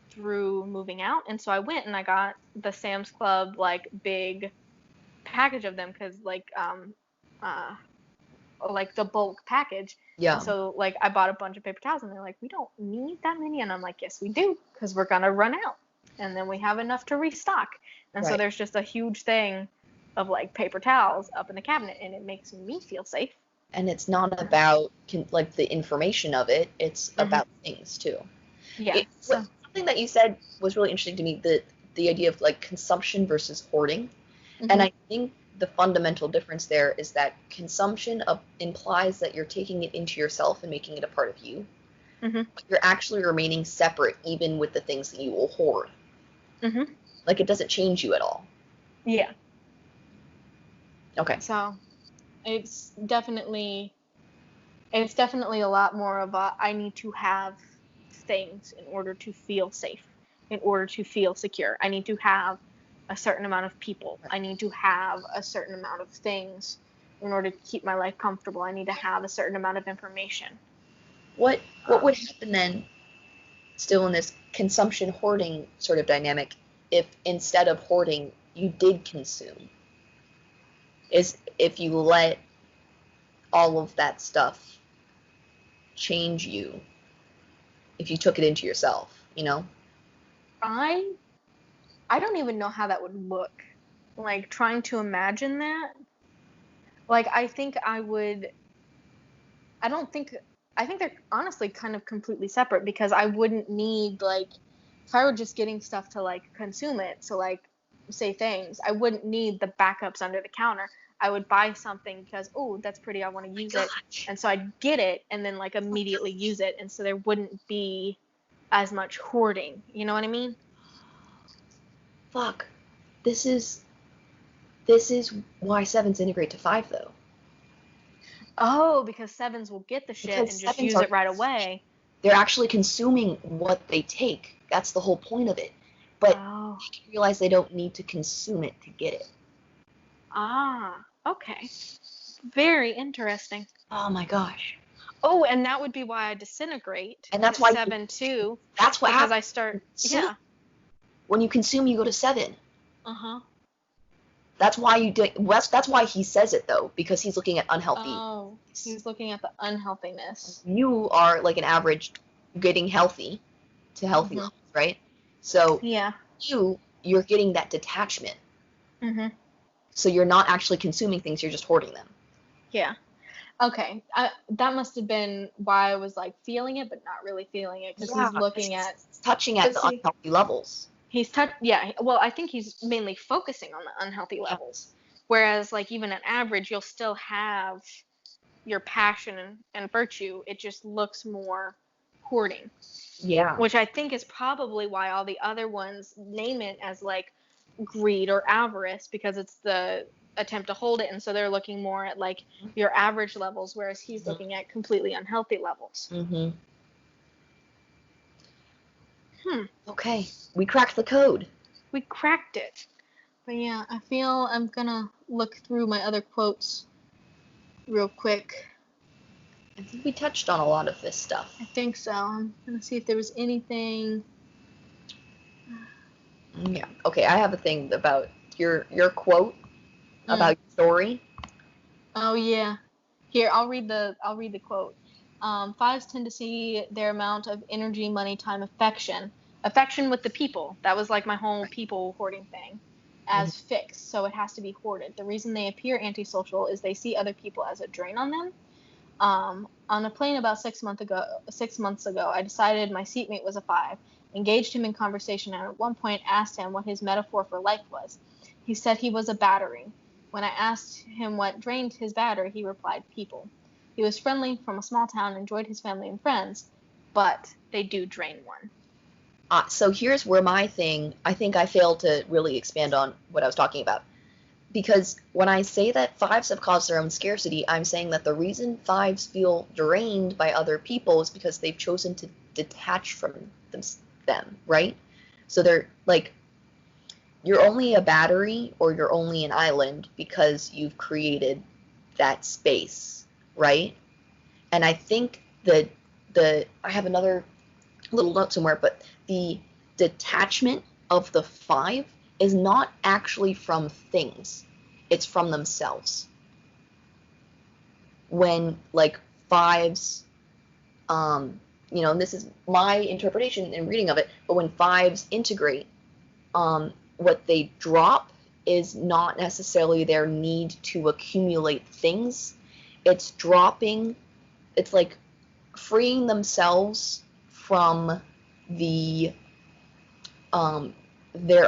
through moving out. And so I went and I got the Sam's Club big package of them, because the bulk package. Yeah. And so I bought a bunch of paper towels, and they're we don't need that many, and I'm yes we do, because we're gonna run out, and then we have enough to restock. And right. So there's just a huge thing of paper towels up in the cabinet, and it makes me feel safe. And it's not about the information of it, it's about things too. Yeah. Something that you said was really interesting to me, the idea of consumption versus hoarding. And I think the fundamental difference there is that consumption implies that you're taking it into yourself and making it a part of you. Mm-hmm. But you're actually remaining separate even with the things that you will hoard. Mm-hmm. Like, it doesn't change you at all. Yeah. Okay. So it's definitely a lot more of a, I need to have things in order to feel safe, in order to feel secure. I need to have a certain amount of people. I need to have a certain amount of things in order to keep my life comfortable. I need to have a certain amount of information. What would happen then, still in this consumption hoarding sort of dynamic, if instead of hoarding you did consume? Is if you let all of that stuff change you, if you took it into yourself, you know? I don't even know how that would look. Like, trying to imagine that. Like, I think they're honestly kind of completely separate, because I wouldn't need, like, if I were just getting stuff to, like, consume it, so, like, say things, I wouldn't need the backups under the counter. I would buy something because, oh, that's pretty, I want to use it. And so I'd get it and then, like, immediately use it. And so there wouldn't be as much hoarding. You know what I mean? Fuck. This is why 7s integrate to 5, though. Oh, because 7s will get the shit and just use it right away. They're actually consuming what they take. That's the whole point of it. But they realize they don't need to consume it to get it. Ah, okay. Very interesting. Oh my gosh. Oh, and that would be why I disintegrate. And that's why 7 too. That's what happens. Because I start. Yeah. When you consume, you go to 7. Uh-huh. That's why that's why he says it, though, because he's looking at unhealthy. Oh, he's looking at the unhealthiness. You are like an average getting healthy to healthy levels, right? So yeah, you're getting that detachment. Mm-hmm. So you're not actually consuming things, you're just hoarding them. Yeah. Okay. That must have been why I was, like, feeling it, but not really feeling it, because he's looking at... touching at the unhealthy levels. Yeah, well, I think he's mainly focusing on the unhealthy levels. Whereas, like, even at average, you'll still have your passion and virtue. It just looks more hoarding. Yeah. Which I think is probably why all the other ones name it as, like, greed or avarice, because it's the attempt to hold it, and so they're looking more at, like, your average levels, whereas he's looking at completely unhealthy levels. Mm-hmm. Okay, we cracked the code. We cracked it. But yeah, I feel I'm gonna look through my other quotes real quick. I think we touched on a lot of this stuff. I think so. I'm gonna see if there was anything. Yeah. Okay, I have a thing about your quote about your story. Oh yeah. Here, I'll read the quote. 5s tend to see their amount of energy, money, time, affection with the people. That was, like, my whole people hoarding thing, as fixed, so it has to be hoarded. The reason they appear antisocial is they see other people as a drain on them. On a plane about 6 months ago, I decided my seatmate was a 5, engaged him in conversation, and at one point asked him what his metaphor for life was. He said he was a battery. When I asked him what drained his battery, he replied, people. He was friendly, from a small town, enjoyed his family and friends, but they do drain one. So here's where my thing, I think I failed to really expand on what I was talking about. Because when I say that 5s have caused their own scarcity, I'm saying that the reason 5s feel drained by other people is because they've chosen to detach from them, right? So they're like, you're only a battery or you're only an island because you've created that space, right? And I think that I have another little note somewhere, but the detachment of the 5 is not actually from things. It's from themselves. When, like, 5s, and this is my interpretation and reading of it, but when 5s integrate, what they drop is not necessarily their need to accumulate things. It's like freeing themselves from their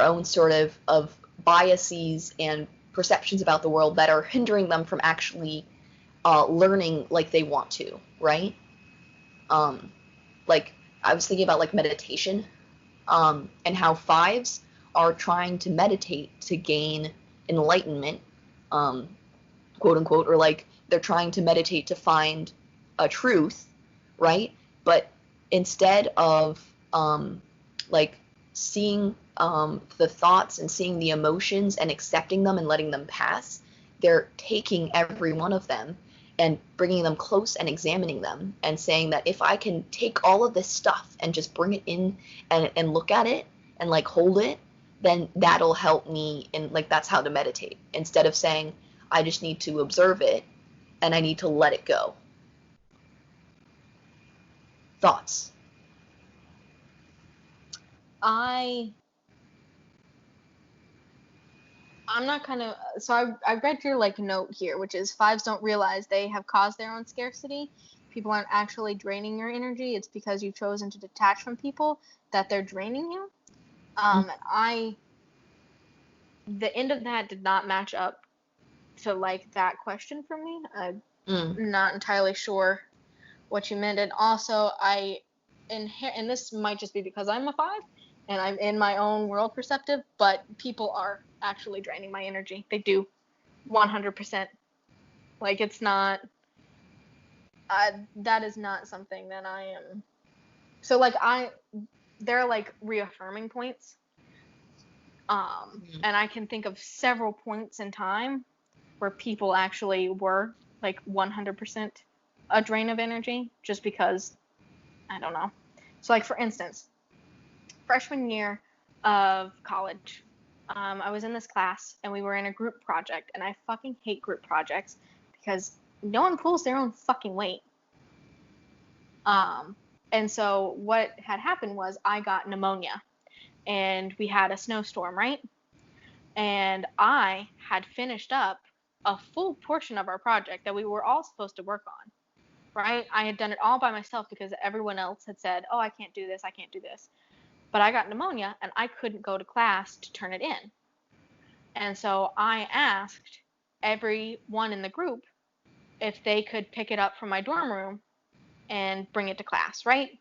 own sort of biases and perceptions about the world that are hindering them from actually learning like they want to, right? Like I was thinking about like meditation, and how fives are trying to meditate to gain enlightenment, quote unquote, or like they're trying to meditate to find a truth, right? But instead of like seeing the thoughts and seeing the emotions and accepting them and letting them pass, they're taking every one of them and bringing them close and examining them and saying that if I can take all of this stuff and just bring it in and look at it and like hold it, then that'll help me. And like that's how to meditate, instead of saying I just need to observe it and I need to let it go. Thoughts? I'm not kind of, so I read your like note here, which is fives don't realize they have caused their own scarcity. People aren't actually draining your energy. It's because you've chosen to detach from people that they're draining you. The end of that did not match up to like that question for me. I'm not entirely sure what you meant. And also and this might just be because I'm a 5 and I'm in my own world perceptive, but people are actually draining my energy. They do. 100%. Like it's not, that is not something that I am. So like they're like reaffirming points. And I can think of several points in time where people actually were like 100% a drain of energy just because, I don't know. So like for instance, freshman year of college, I was in this class and we were in a group project, and I fucking hate group projects because no one pulls their own fucking weight. And so what had happened was I got pneumonia and we had a snowstorm, right? And I had finished up a full portion of our project that we were all supposed to work on, right? I had done it all by myself because everyone else had said, oh, I can't do this, I can't do this. But I got pneumonia and I couldn't go to class to turn it in. And so I asked everyone in the group if they could pick it up from my dorm room and bring it to class, right?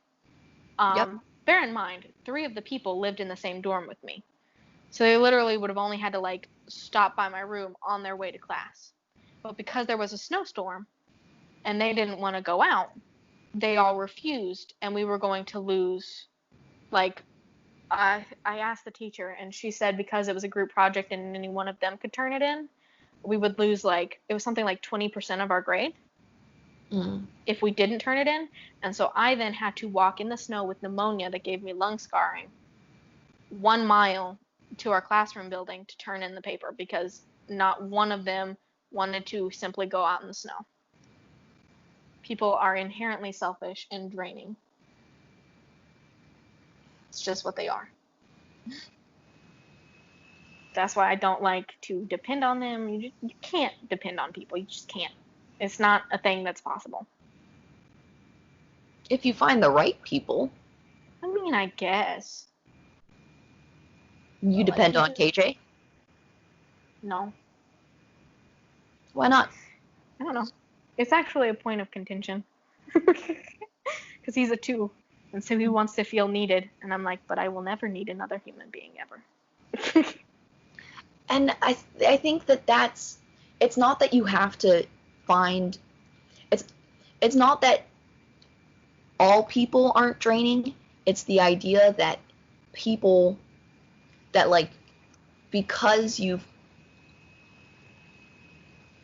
Yep. Bear in mind, 3 of the people lived in the same dorm with me. So they literally would have only had to like stop by my room on their way to class. But because there was a snowstorm and they didn't want to go out, they all refused, and we were going to lose like I asked the teacher, and she said because it was a group project and any one of them could turn it in, we would lose like, it was something like 20% of our grade if we didn't turn it in. And so I then had to walk in the snow with pneumonia that gave me lung scarring 1 mile to our classroom building to turn in the paper because not one of them wanted to simply go out in the snow. People are inherently selfish and draining. It's just what they are. That's why I don't like to depend on them. You can't depend on people. You just can't. It's not a thing that's possible. If you find the right people. I mean, I guess. You depend on KJ? No. Why not? I don't know. It's actually a point of contention. Because he's a 2. And so he wants to feel needed. And I'm like, but I will never need another human being ever. And I think that's, it's not that you have to find, it's not that all people aren't draining. It's the idea that people that like, because you've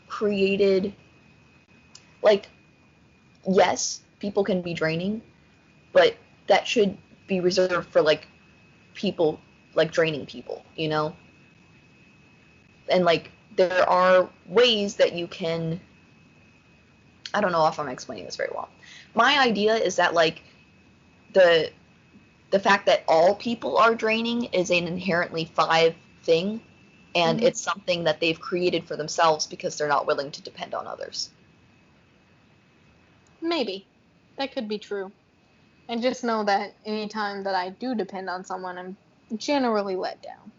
created, like, yes, people can be draining, but that should be reserved for like people, like draining people, you know? And like there are ways that you can, I don't know if I'm explaining this very well. My idea is that like the fact that all people are draining is an inherently 5 thing, and it's something that they've created for themselves because they're not willing to depend on others. Maybe. That could be true. And just know that anytime that I do depend on someone, I'm generally let down.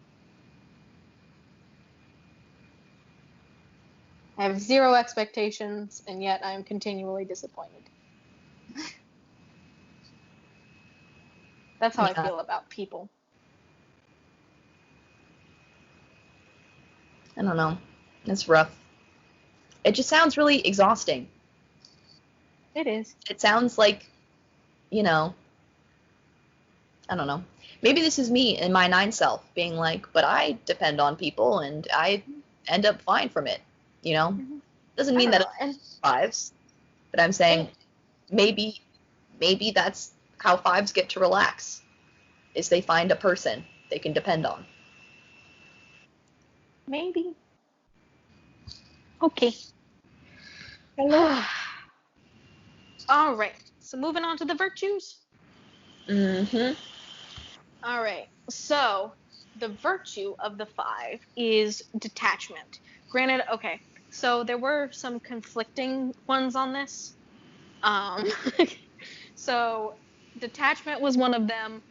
I have zero expectations, and yet I am continually disappointed. That's how I feel about people. I don't know. It's rough. It just sounds really exhausting. It is. It sounds like, I don't know. Maybe this is me in my 9 self being like, but I depend on people and I end up fine from it, Mm-hmm. Doesn't mean that it's 5s, but I'm saying maybe that's how 5s get to relax, is they find a person they can depend on. Maybe. Okay. Hello. All right. So moving on to the virtues. Mm-hmm. All right. So the virtue of the 5 is detachment. Granted, okay. So there were some conflicting ones on this. So detachment was one of them.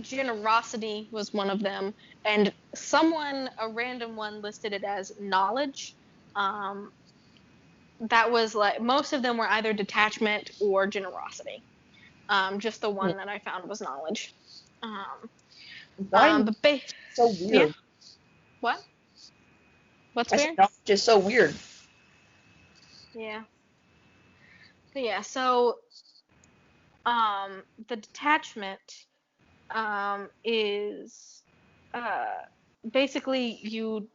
Generosity was one of them, and a random one, listed it as knowledge. That was like, most of them were either detachment or generosity. Just the one that I found was knowledge. Why? So weird. Yeah. What? What's weird? Just so weird. Yeah. But yeah. So, the detachment, is, basically you.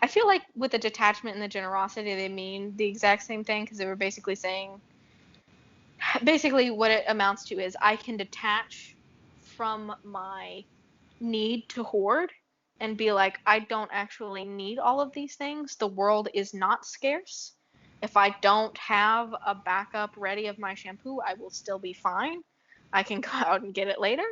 I feel like with the detachment and the generosity, they mean the exact same thing, because they were basically saying. Basically, what it amounts to is I can detach from my need to hoard and be like, I don't actually need all of these things. The world is not scarce. If I don't have a backup ready of my shampoo, I will still be fine. I can go out and get it later.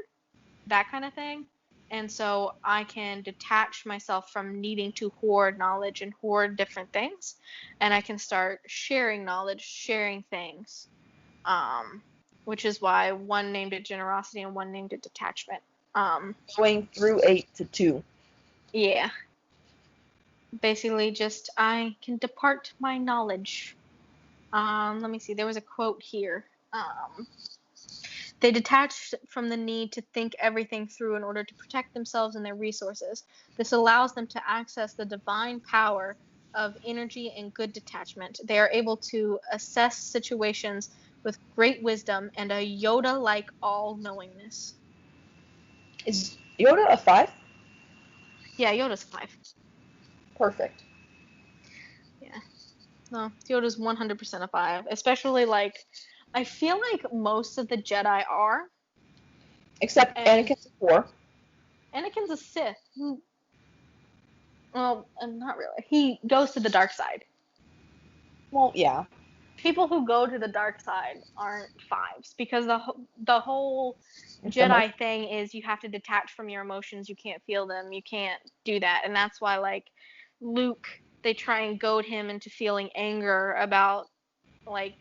That kind of thing. And so I can detach myself from needing to hoard knowledge and hoard different things. And I can start sharing knowledge, sharing things. Which is why one named it generosity and one named it detachment. Going through 8 to 2. Yeah. Basically, just I can depart my knowledge. Let me see. There was a quote here. They detach from the need to think everything through in order to protect themselves and their resources. This allows them to access the divine power of energy and good detachment. They are able to assess situations with great wisdom and a Yoda-like all-knowingness. Is Yoda a 5? Yeah, Yoda's 5. Perfect. Yeah. No, Yoda's 100% a 5. Especially, like, I feel like most of the Jedi are. Except Anakin's a 4. Anakin's a Sith. Well, not really. He goes to the dark side. Well, yeah. People who go to the dark side aren't 5s, because the whole Jedi thing is you have to detach from your emotions. You can't feel them. You can't do that. And that's why, like, Luke, they try and goad him into feeling anger about, like,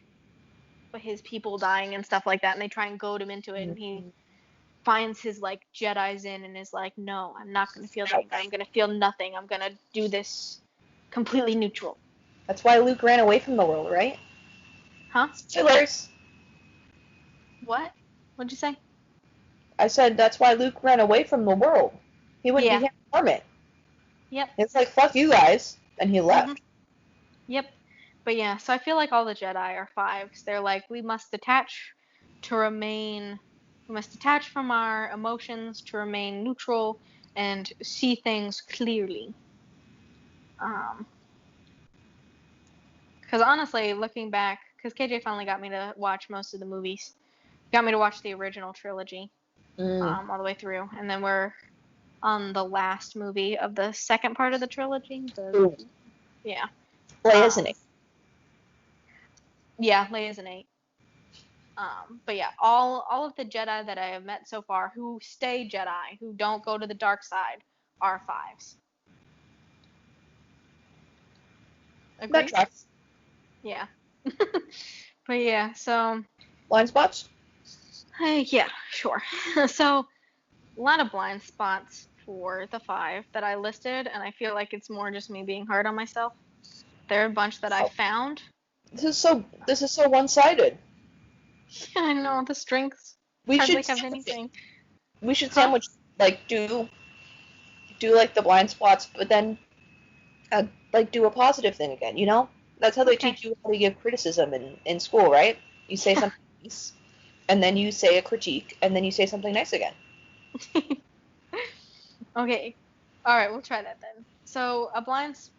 his people dying and stuff like that. And they try and goad him into it. And he finds his, like, Jedi Zen and is like, no, I'm not going to feel anger. I'm going to feel nothing. I'm going to do this completely neutral. That's why Luke ran away from the world, right? Huh? Spoilers. What? What'd you say? I said that's why Luke ran away from the world. He wouldn't be a hermit. Yep. It's like, fuck you guys. And he left. Mm-hmm. Yep. But yeah, so I feel like all the Jedi are 5s. They're like, we must detach from our emotions to remain neutral and see things clearly. Because honestly, looking back, because KJ finally got me to watch most of the movies. Got me to watch the original trilogy all the way through. And then we're on the last movie of the second part of the trilogy. Yeah. Leia's an 8. Yeah, Leia's an 8. But yeah, all of the Jedi that I have met so far who stay Jedi, who don't go to the dark side, are 5s. Agreed? That tracks. Yeah. But yeah, so... Blind spots? Yeah, sure. So, a lot of blind spots for the 5 that I listed, and I feel like it's more just me being hard on myself. They're a bunch that I found. This is so one-sided. Yeah, I know, the strengths hardly have anything. We should sandwich, like, do like the blind spots, but then, like, do a positive thing again, you know? That's how they teach you how to give criticism in school, right? You say something nice, and then you say a critique, and then you say something nice again. Okay. All right, we'll try that then. So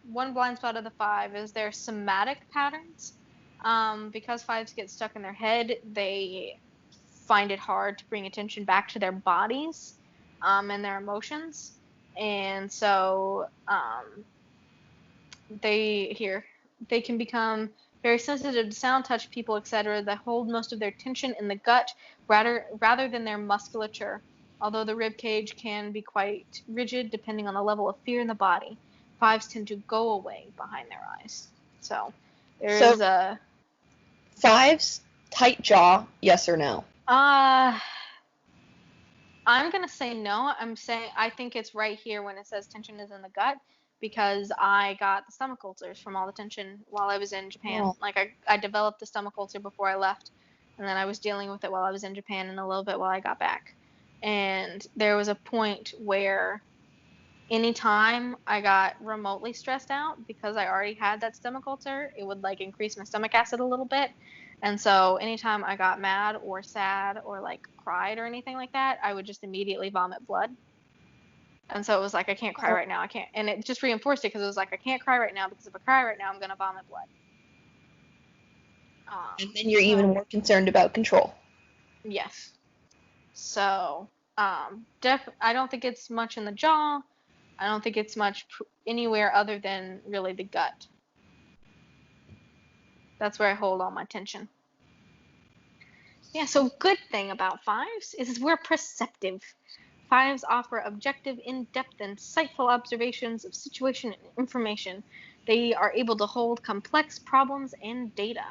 one blind spot of the 5 is their somatic patterns. Because 5s get stuck in their head, they find it hard to bring attention back to their bodies and their emotions. And so they can become very sensitive to sound, touch, people, etc. They hold most of their tension in the gut rather than their musculature, although the rib cage can be quite rigid depending on the level of fear in the body. 5s tend to go away behind their eyes. So there's a 5s, tight jaw, yes or no? I'm going to say no. I think it's right here when it says tension is in the gut, because I got the stomach ulcers from all the tension while I was in Japan. Oh. Like, I developed the stomach ulcer before I left, and then I was dealing with it while I was in Japan and a little bit while I got back. And there was a point where anytime I got remotely stressed out, because I already had that stomach ulcer, it would, like, increase my stomach acid a little bit. And so anytime I got mad or sad or, like, cried or anything like that, I would just immediately vomit blood. And so it was like, I can't cry right now. I can't. And it just reinforced it, because it was like, I can't cry right now, because if I cry right now, I'm going to vomit blood. And then you're even more concerned about control. Yes. So, I don't think it's much in the jaw. I don't think it's much anywhere other than really the gut. That's where I hold all my tension. Yeah, so good thing about 5s is we're perceptive. 5s offer objective, in-depth, and insightful observations of situation and information. They are able to hold complex problems and data.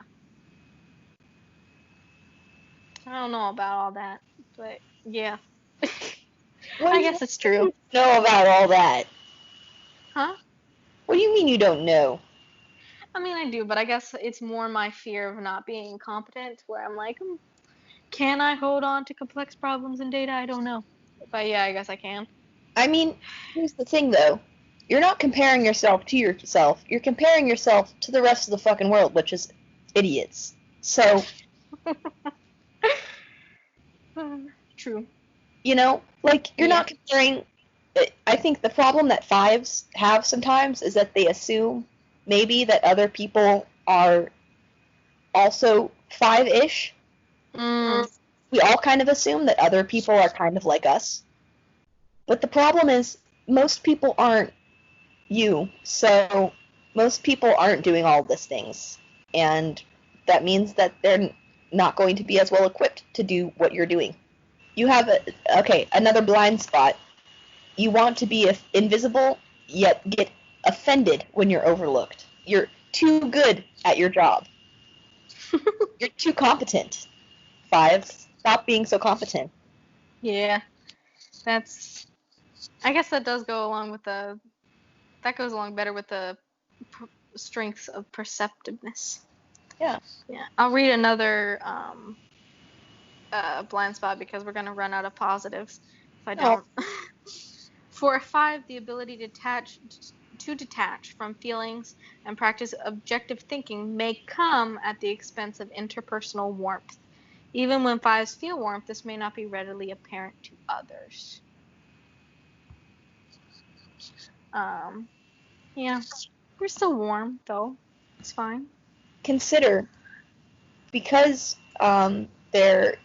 I don't know about all that, but yeah. I guess it's true. Know about all that? Huh? What do you mean you don't know? I mean, I do, but I guess it's more my fear of not being competent, where I'm like, can I hold on to complex problems and data? I don't know. But yeah, I guess I can. I mean, here's the thing, though. You're not comparing yourself to yourself. You're comparing yourself to the rest of the fucking world, which is idiots. So... True. You know, like, you're not comparing... I think the problem that 5s have sometimes is that they assume maybe that other people are also 5-ish. We all kind of assume that other people are kind of like us. But the problem is, most people aren't you, so most people aren't doing all of these things. And that means that they're not going to be as well equipped to do what you're doing. You have, another blind spot. You want to be invisible, yet get offended when you're overlooked. You're too good at your job. You're too competent. 5s, stop being so competent. Yeah. I guess that does go along with that goes along better with the strengths of perceptiveness. Yeah. Yeah. I'll read another blind spot, because we're going to run out of positives if I don't. For a 5, the ability to detach from feelings and practice objective thinking may come at the expense of interpersonal warmth. Even when 5s feel warmth, this may not be readily apparent to others. Yeah, we're still warm, though. It's fine. Consider, because they're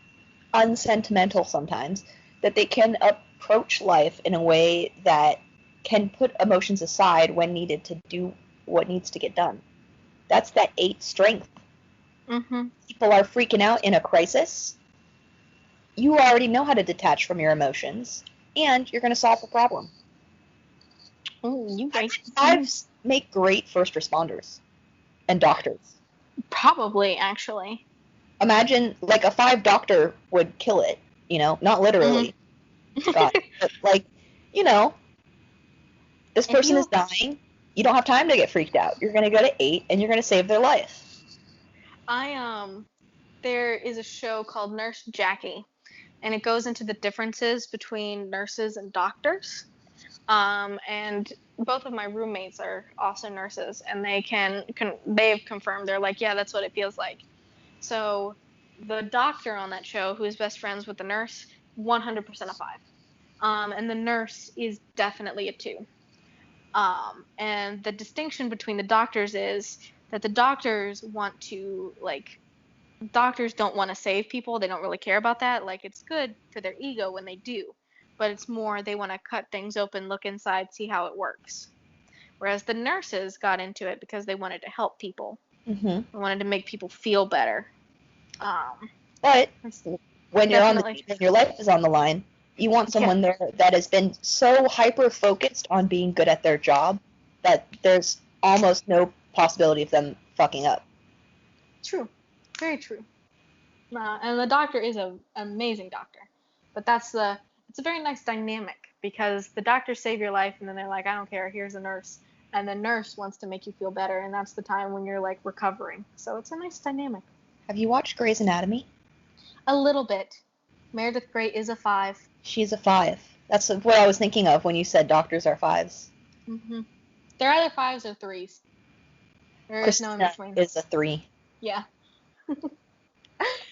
unsentimental sometimes, that they can approach life in a way that can put emotions aside when needed to do what needs to get done. That's that 8 strength. People are freaking out in a crisis. You already know how to detach from your emotions, and you're going to solve the problem. You right. 5s make great first responders and doctors. Probably, actually. Imagine, like, a 5 doctor would kill it, you know? Not literally. God. But, like, you know, this person is dying. you don't have time to get freaked out. You're going to go to 8 and you're going to save their life. There is a show called Nurse Jackie, and it goes into the differences between nurses and doctors. And both of my roommates are also nurses, and they've confirmed, they're like, yeah, that's what it feels like. So the doctor on that show, who is best friends with the nurse, 100% a 5. And the nurse is definitely a 2. And the distinction between the doctors is that the doctors doctors don't want to save people. They don't really care about that. Like, it's good for their ego when they do, but it's more they want to cut things open, look inside, see how it works. Whereas the nurses got into it because they wanted to help people. Mm-hmm. They wanted to make people feel better. But when your life is on the line, you want someone there that has been so hyper-focused on being good at their job that there's almost no possibility of them fucking up. True. Very true. And the doctor is an amazing doctor. But it's a very nice dynamic, because the doctors save your life, and then they're like, I don't care, here's a nurse. And the nurse wants to make you feel better, and that's the time when you're, like, recovering. So it's a nice dynamic. Have you watched Grey's Anatomy? A little bit. Meredith Grey is a 5. She's a 5. That's what I was thinking of when you said doctors are 5s. Mm-hmm. They're either 5s or 3s. There is no in between. Is a 3. Yeah.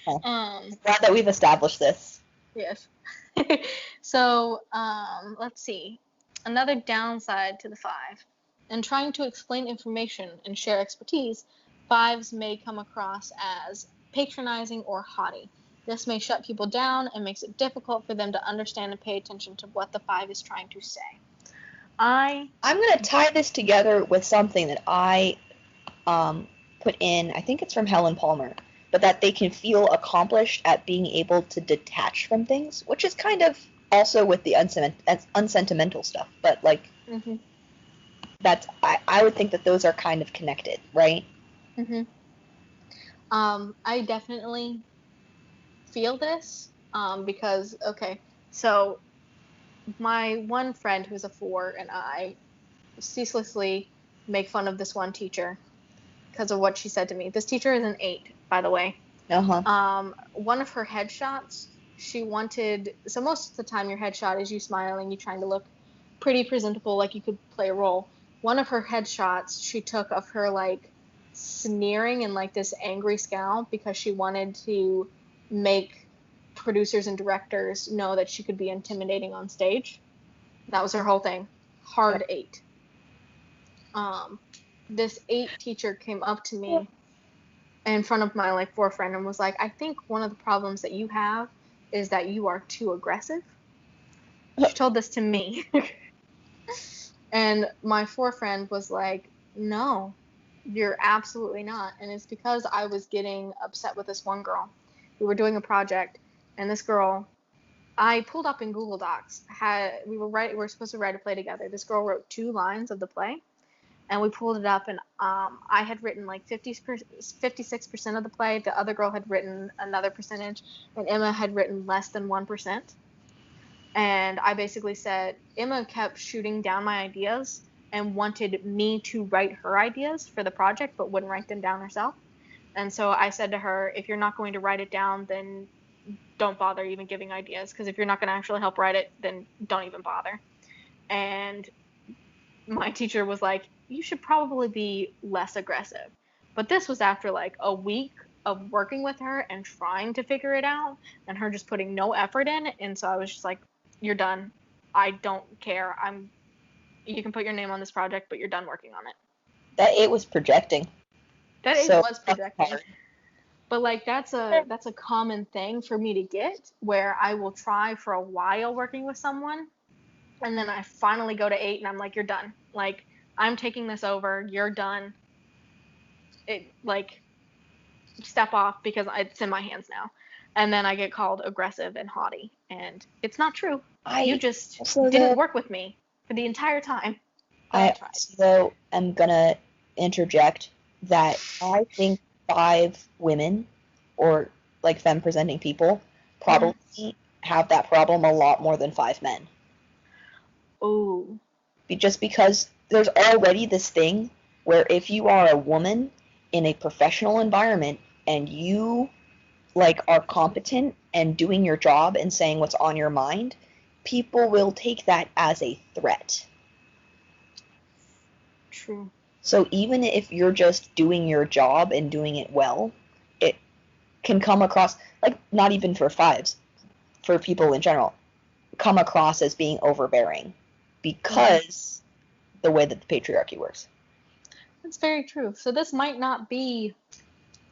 Glad that we've established this. Yes. So, let's see. Another downside to the 5. In trying to explain information and share expertise, 5s may come across as patronizing or haughty. This may shut people down and makes it difficult for them to understand and pay attention to what the 5 is trying to say. I'm going to tie this together with something that I put in, I think it's from Helen Palmer, but that they can feel accomplished at being able to detach from things, which is kind of also with the unsentimental stuff, but like, mm-hmm. I would think that those are kind of connected, right? Mm-hmm. I definitely feel this, because, okay, so my one friend who's a 4 and I ceaselessly make fun of this one teacher because of what she said to me. This teacher is an 8, by the way. Uh-huh. One of her headshots, so most of the time your headshot is you smiling, you trying to look pretty presentable, like you could play a role. One of her headshots she took of her, like, sneering and, like, this angry scowl because she wanted to make producers and directors know that she could be intimidating on stage. That was her whole thing. Hard 8. This 8 teacher came up to me in front of my, like, 4 friend and was like, I think one of the problems that you have is that you are too aggressive. She told this to me. And my 4 friend was like, no, you're absolutely not. And it's because I was getting upset with this one girl. We were doing a project, and this girl, I pulled up in Google Docs, we were supposed to write a play together. This girl wrote 2 lines of the play, and we pulled it up, and I had written like 56% of the play. The other girl had written another percentage, and Emma had written less than 1%. And I basically said, Emma kept shooting down my ideas and wanted me to write her ideas for the project, but wouldn't write them down herself. And so I said to her, if you're not going to write it down, then don't bother even giving ideas, because if you're not going to actually help write it, then don't even bother. And my teacher was like, you should probably be less aggressive. But this was after like a week of working with her and trying to figure it out, and her just putting no effort in. And so I was just like, you're done. I don't care. You can put your name on this project, but you're done working on it. That 8 was projecting. That 8 was projecting. But like that's a common thing for me to get, where I will try for a while working with someone, and then I finally go to 8 and I'm like, you're done. Like, I'm taking this over. You're done. Step off, because it's in my hands now. And then I get called aggressive and haughty, and it's not true. You just didn't work with me for the entire time. I also am gonna interject that I think 5 women, or like femme presenting people, probably have that problem a lot more than 5 men. Ooh. just because there's already this thing where if you are a woman in a professional environment and you like are competent and doing your job and saying what's on your mind, people will take that as a threat. True. So even if you're just doing your job and doing it well, it can come across, like, not even for fives, for people in general, come across as being overbearing because the way that the patriarchy works. That's very true. So this might not be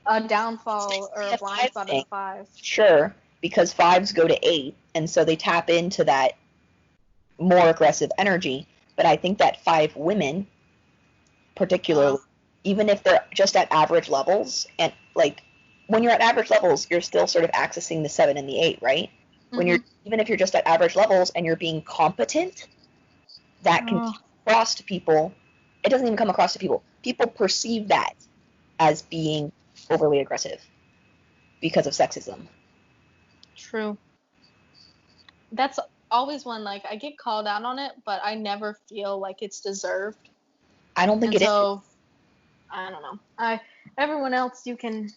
a downfall or a blind spot of the fives. Sure, because fives go to 8, and so they tap into that more aggressive energy. But I think that 5 women, particularly, even if they're just at average levels, and like when you're at average levels, you're still sort of accessing the 7 and the 8, right? When you're, even if you're just at average levels and you're being competent, that can come across to people. It doesn't even come across to people. People perceive that as being overly aggressive because of sexism. True. That's always one, like, I get called out on it, but I never feel like it's deserved. I don't think it is. So, I don't know. Everyone else, you can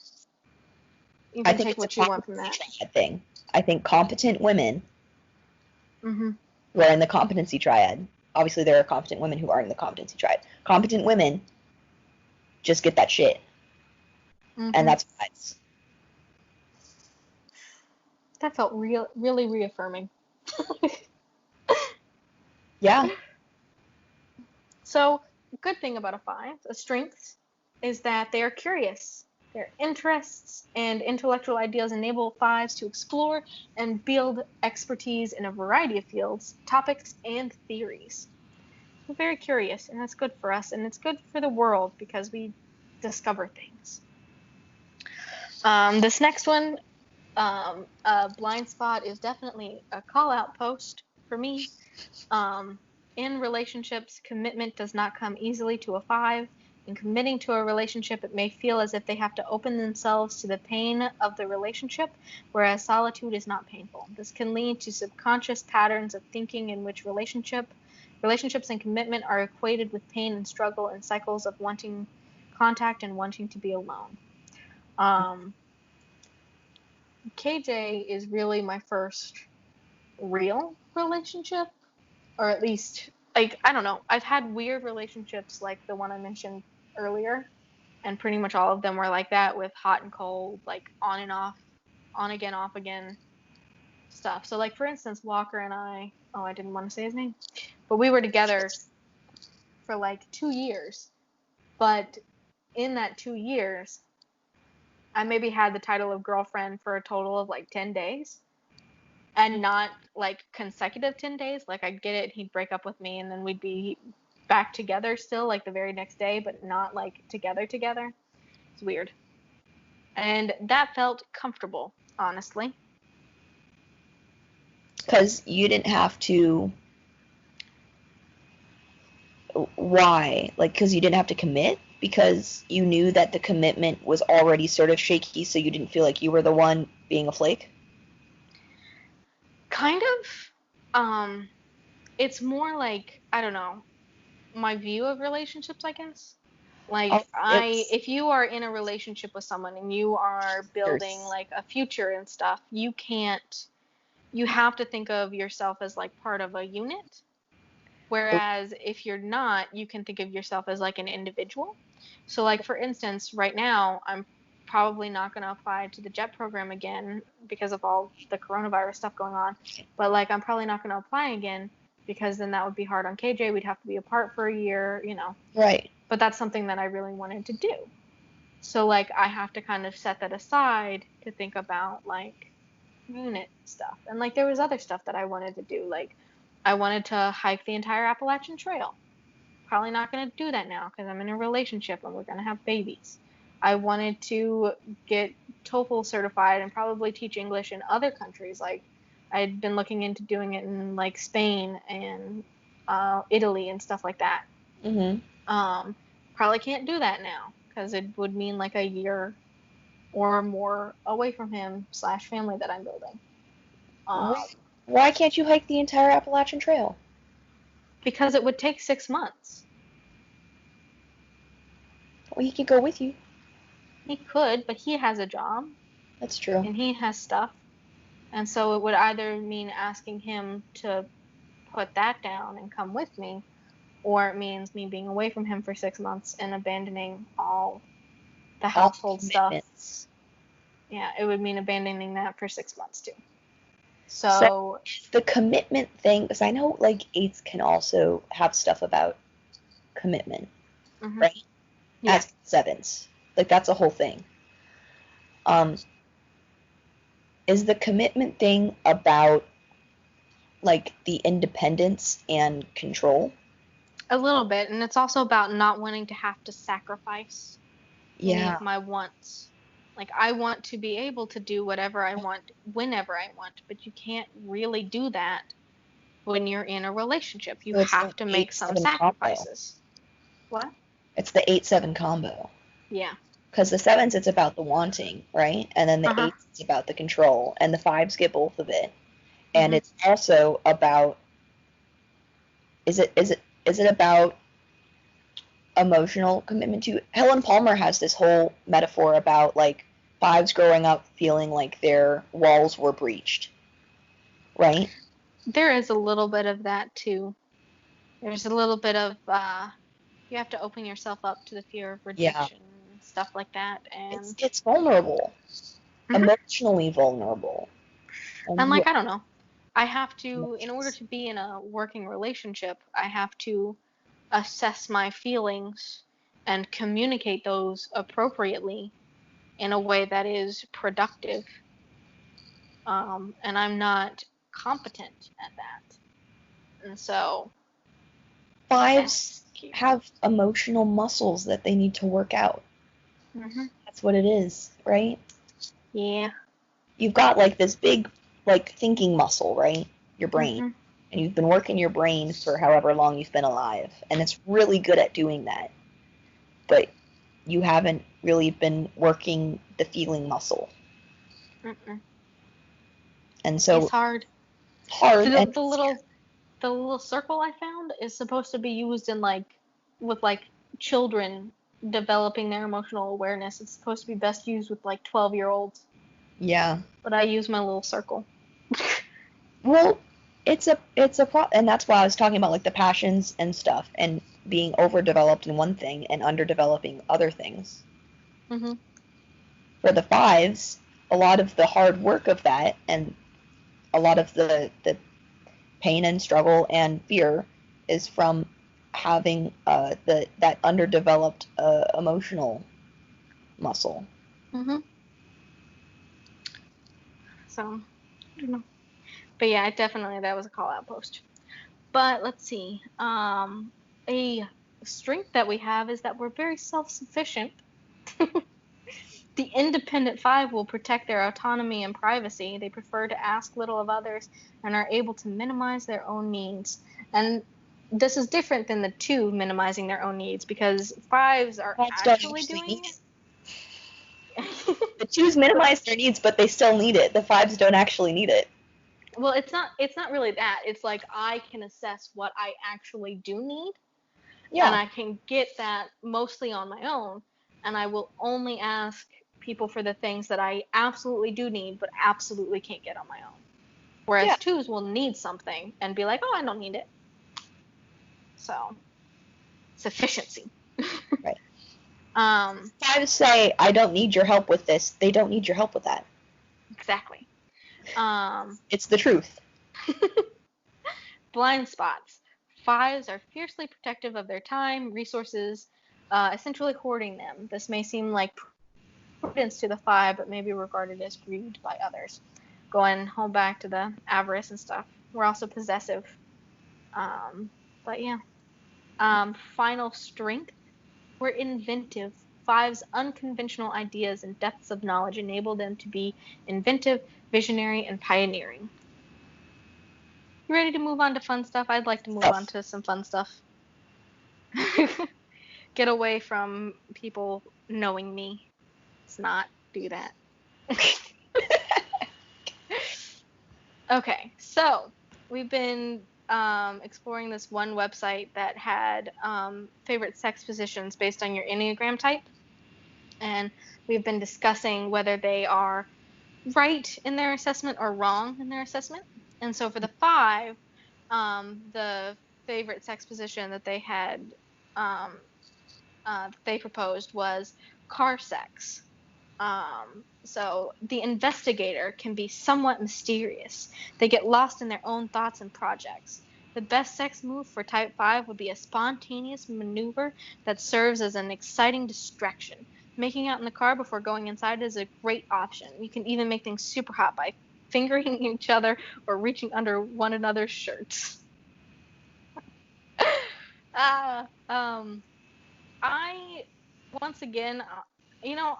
take what you want from that. Thing. I think competent women who are in the competency triad. Obviously, there are competent women who aren't in the competency triad. Competent women just get that shit. And that's nice. That felt really reaffirming. Yeah. So, good thing about a 5, a strength, is that they are curious. Their interests and intellectual ideas enable 5s to explore and build expertise in a variety of fields, topics, and theories. We're very curious, and that's good for us, and it's good for the world because we discover things. This next one, a blind spot, is definitely a call-out post for me. In relationships, commitment does not come easily to a 5. In committing to a relationship, it may feel as if they have to open themselves to the pain of the relationship, whereas solitude is not painful. This can lead to subconscious patterns of thinking in which relationships and commitment are equated with pain and struggle and cycles of wanting contact and wanting to be alone. KJ is really my first real relationship, or at least, like, I don't know. I've had weird relationships like the one I mentioned earlier, and pretty much all of them were like that, with hot and cold, like on and off, on again, off again stuff. So, like, for instance, Walker and I didn't want to say his name, but we were together for like 2 years. But in that 2 years, I maybe had the title of girlfriend for a total of like 10 days. And not like consecutive 10 days. Like, I'd get it, he'd break up with me, and then we'd be back together still, like, the very next day, but not like together. It's weird. And that felt comfortable, honestly. Because you didn't have to. Why? Like, because you didn't have to commit? Because you knew that the commitment was already sort of shaky, so you didn't feel like you were the one being a flake? Kind of. It's more like, I don't know, my view of relationships, I guess. Like, if you are in a relationship with someone and you are building like a future and stuff, you have to think of yourself as like part of a unit. Whereas if you're not, you can think of yourself as like an individual. So, like, for instance, right now, I'm probably not going to apply to the JET program again because of all the coronavirus stuff going on. But, like, I'm probably not going to apply again because then that would be hard on KJ. We'd have to be apart for a year, Right. But that's something that I really wanted to do. So, like, I have to kind of set that aside to think about, like, unit stuff. And, like, there was other stuff that I wanted to do. Like, I wanted to hike the entire Appalachian Trail. Probably not going to do that now because I'm in a relationship and we're going to have babies. I wanted to get TOEFL certified and probably teach English in other countries. Like, I'd been looking into doing it in, like, Spain and Italy and stuff like that. Probably can't do that now because it would mean like a year or more away from him / family that I'm building. Why can't you hike the entire Appalachian Trail? Because it would take 6 months. Well, he could go with you. He could, but he has a job. That's true. And he has stuff. And so it would either mean asking him to put that down and come with me, or it means me being away from him for 6 months and abandoning all the household stuff. Yeah, it would mean abandoning that for 6 months too. So the commitment thing, because I know like 8s can also have stuff about commitment, right? Yeah. As 7s, like that's a whole thing. Is the commitment thing about like the independence and control? A little bit, and it's also about not wanting to have to sacrifice any of my wants. Like, I want to be able to do whatever I want, whenever I want, but you can't really do that when you're in a relationship. You have to make some sacrifices. What? It's the 8-7 combo. Yeah. Because the 7s, it's about the wanting, right? And then the 8s, it's about the control. And the 5s get both of it. And it's also about, is it about emotional commitment to? Helen Palmer has this whole metaphor about like 5s growing up feeling like their walls were breached, right? There is a little bit of that too. There's a little bit of you have to open yourself up to the fear of rejection and stuff like that, and it's vulnerable, emotionally vulnerable. And like, I don't know, I have to, in order to be in a working relationship, I have to assess my feelings and communicate those appropriately in a way that is productive. And I'm not competent at that. And so 5s have emotional muscles that they need to work out. That's what it is, right? Yeah. You've got like this big like thinking muscle, right? Your brain. And you've been working your brain for however long you've been alive. And it's really good at doing that. But you haven't really been working the feeling muscle. And so it's hard. The little circle I found is supposed to be used in like with like children developing their emotional awareness. It's supposed to be best used with like 12-year-olds. Yeah. But I use my little circle. Well, it's a and that's why I was talking about like the passions and stuff and being overdeveloped in one thing and underdeveloping other things. For the 5s, a lot of the hard work of that and a lot of the pain and struggle and fear is from having that underdeveloped emotional muscle. So, I don't know. But yeah, definitely that was a call-out post. But let's see. A strength that we have is that we're very self-sufficient. The independent 5 will protect their autonomy and privacy. They prefer to ask little of others and are able to minimize their own needs. And this is different than the 2 minimizing their own needs, because 5s are actually doing it. The 2s minimize their needs, but they still need it. The 5s don't actually need it. Well, it's not really that. It's like I can assess what I actually do need. Yeah. And I can get that mostly on my own. And I will only ask people for the things that I absolutely do need, but absolutely can't get on my own. Whereas 2s will need something and be like, oh, I don't need it. So, sufficiency. Right. 5s say, I don't need your help with this. They don't need your help with that. Exactly. It's the truth. Blind spots. 5s are fiercely protective of their time, resources, essentially hoarding them. This may seem like prudence to the 5, but may be regarded as greed by others. Going home back to the avarice and stuff. We're also possessive. But yeah. Final strength. We're inventive. 5's unconventional ideas and depths of knowledge enable them to be inventive, visionary, and pioneering. You ready to move on to fun stuff? I'd like to move on to some fun stuff. Get away from people knowing me. Let's not do that. Okay, so we've been exploring this one website that had favorite sex positions based on your Enneagram type. And we've been discussing whether they are right in their assessment or wrong in their assessment. And so for the 5, the favorite sex position that they had, they proposed was car sex. So the investigator can be somewhat mysterious. They get lost in their own thoughts and projects. The best sex move for type 5 would be a spontaneous maneuver that serves as an exciting distraction. Making out in the car before going inside is a great option. You can even make things super hot by fingering each other or reaching under one another's shirts. Once again,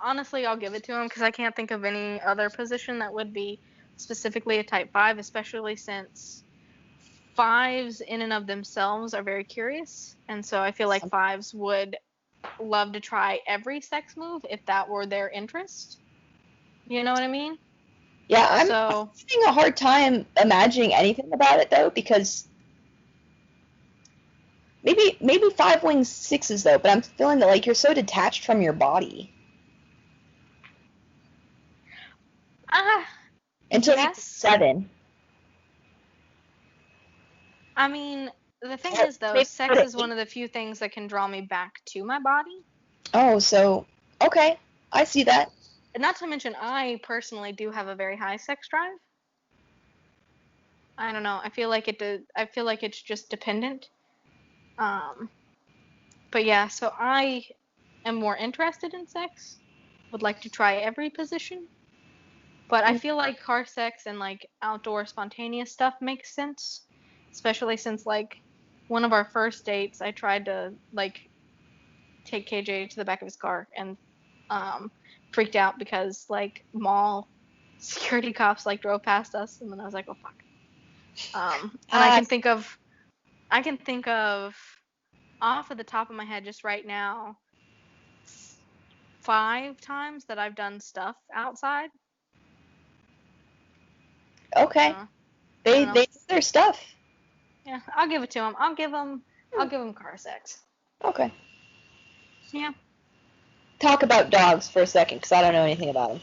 honestly, I'll give it to him because I can't think of any other position that would be specifically a type 5, especially since 5s in and of themselves are very curious. And so I feel like 5s would love to try every sex move if that were their interest. You know what I mean? Yeah, I'm having a hard time imagining anything about it, though, because maybe 5 wings 6s, though, but I'm feeling that, like, you're so detached from your body. Until yes. 7. I mean, the thing is, though, sex is one of the few things that can draw me back to my body. Oh, so, okay. I see that. Not to mention, I personally do have a very high sex drive. I don't know. I feel like it's just dependent. But yeah, so I am more interested in sex. Would like to try every position. But I feel like car sex and, like, outdoor spontaneous stuff makes sense. Especially since, like, one of our first dates, I tried to, like, take KJ to the back of his car and freaked out because, like, mall security cops, like, drove past us, and then I was like, oh fuck. And I can think of off of the top of my head just right now 5 times that I've done stuff outside. Okay. They do their stuff. Yeah, I'll give it to them. I'll give them car sex. Okay. Yeah. Talk about dogs for a second, because I don't know anything about them.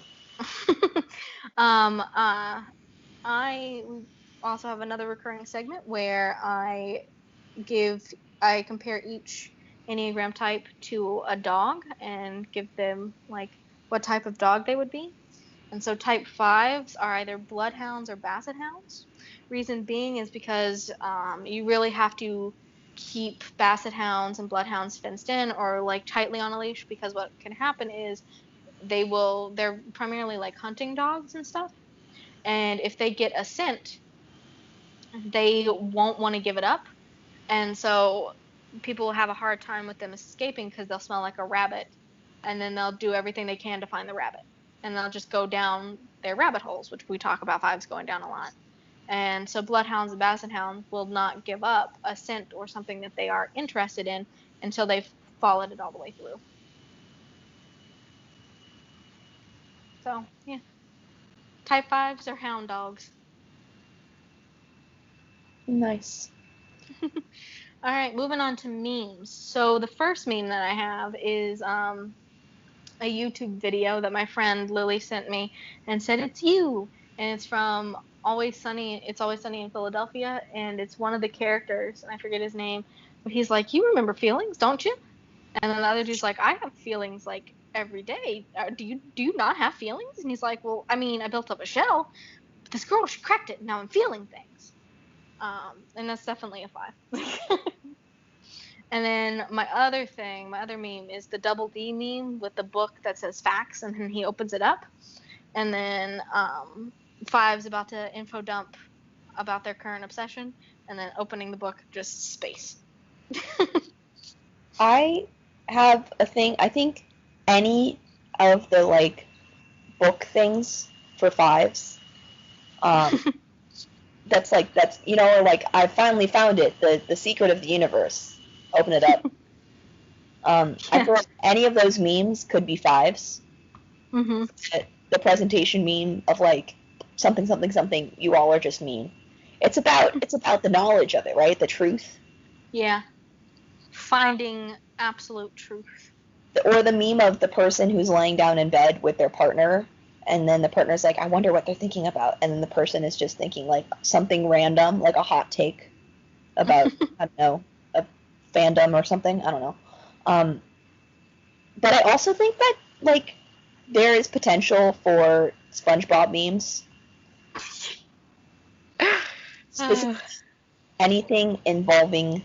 I also have another recurring segment where I compare each Enneagram type to a dog and give them, like, what type of dog they would be. And so type 5s are either bloodhounds or basset hounds. Reason being is because you really have to keep basset hounds and bloodhounds fenced in or, like, tightly on a leash, because what can happen is they're primarily, like, hunting dogs and stuff. And if they get a scent, they won't want to give it up. And so people have a hard time with them escaping because they'll smell like a rabbit, and then they'll do everything they can to find the rabbit. And they'll just go down their rabbit holes, which we talk about 5s going down a lot. And so bloodhounds and basset hounds will not give up a scent or something that they are interested in until they've followed it all the way through. So, yeah. Type 5s are hound dogs. Nice. All right, moving on to memes. So the first meme that I have is a YouTube video that my friend Lily sent me and said, it's you. And it's from It's Always Sunny in Philadelphia, and it's one of the characters, and I forget his name, but he's like, you remember feelings, don't you? And then the other dude's like, I have feelings, like, every day. Do you not have feelings? And he's like, well, I mean, I built up a shell, but this girl, she cracked it, and now I'm feeling things. And that's definitely a 5. And then my other meme is the double D meme with the book that says facts, and then he opens it up. And then 5's about to info dump about their current obsession, and then opening the book, just space. I have a thing. I think any of the, like, book things for 5s, that's I finally found it, the secret of the universe. Open it up. I feel like any of those memes could be 5s. Mm-hmm. The presentation meme of, like, something, something, something, you all are just mean. It's about the knowledge of it, right? The truth. Yeah. Finding absolute truth. Or the meme of the person who's laying down in bed with their partner, and then the partner's like, I wonder what they're thinking about, and then the person is just thinking like something random, like a hot take about I don't know, a fandom or something. I don't know. But I also think that like there is potential for SpongeBob memes. Specifically, anything involving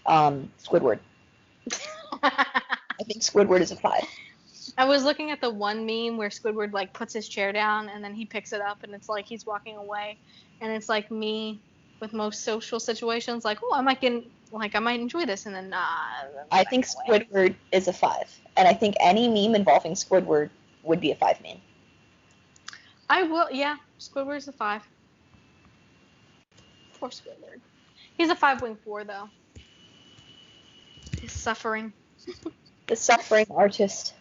Squidward. I think Squidward is a 5. I was looking at the one meme where Squidward like puts his chair down and then he picks it up and it's like he's walking away, and it's like me with most social situations, like, oh, I might enjoy this, and then nah. I think Squidward is a 5, and I think any meme involving Squidward would be a 5 meme. Yeah, Squidward's a 5. Poor Squidward. He's a 5-4 though. He's suffering. The suffering artist.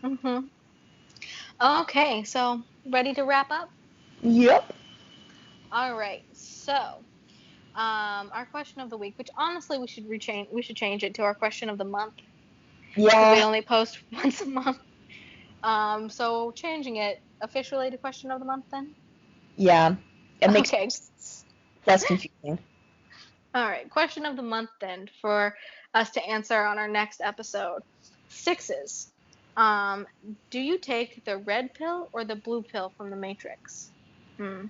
Mhm. Okay, so ready to wrap up? Yep. All right. So, our question of the week, which honestly we should change it to our question of the month. Yeah. We only post once a month. So changing it officially to question of the month then? Yeah. It makes less confusing. All right. Question of the month then for us to answer on our next episode. 6s. Do you take the red pill or the blue pill from the Matrix? 5s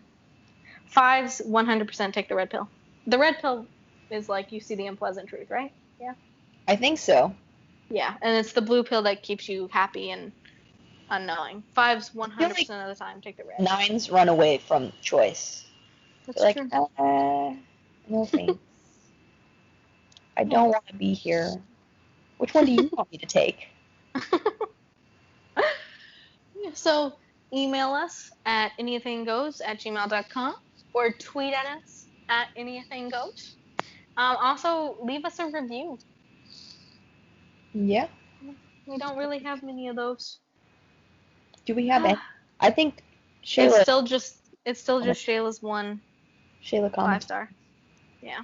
100% take the red pill. The red pill is like you see the unpleasant truth, right? Yeah. I think so. Yeah, and it's the blue pill that keeps you happy and unknowing. 5s 100% of the time take the red. 9s run away from choice. That's true. No thanks. I don't want to be here. Which one do you want me to take? So email us at anythinggoes@gmail.com or tweet at us at anythinggoes. Also, leave us a review. Yeah. We don't really have many of those. Do we have any? I think Shayla. It's still just Shayla's one. Shayla comment. 5-star. Yeah.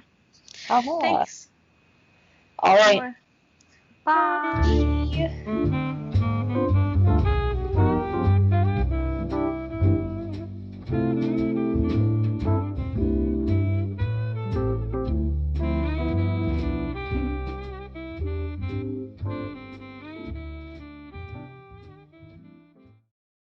Uh-huh. Thanks. All right. Bye.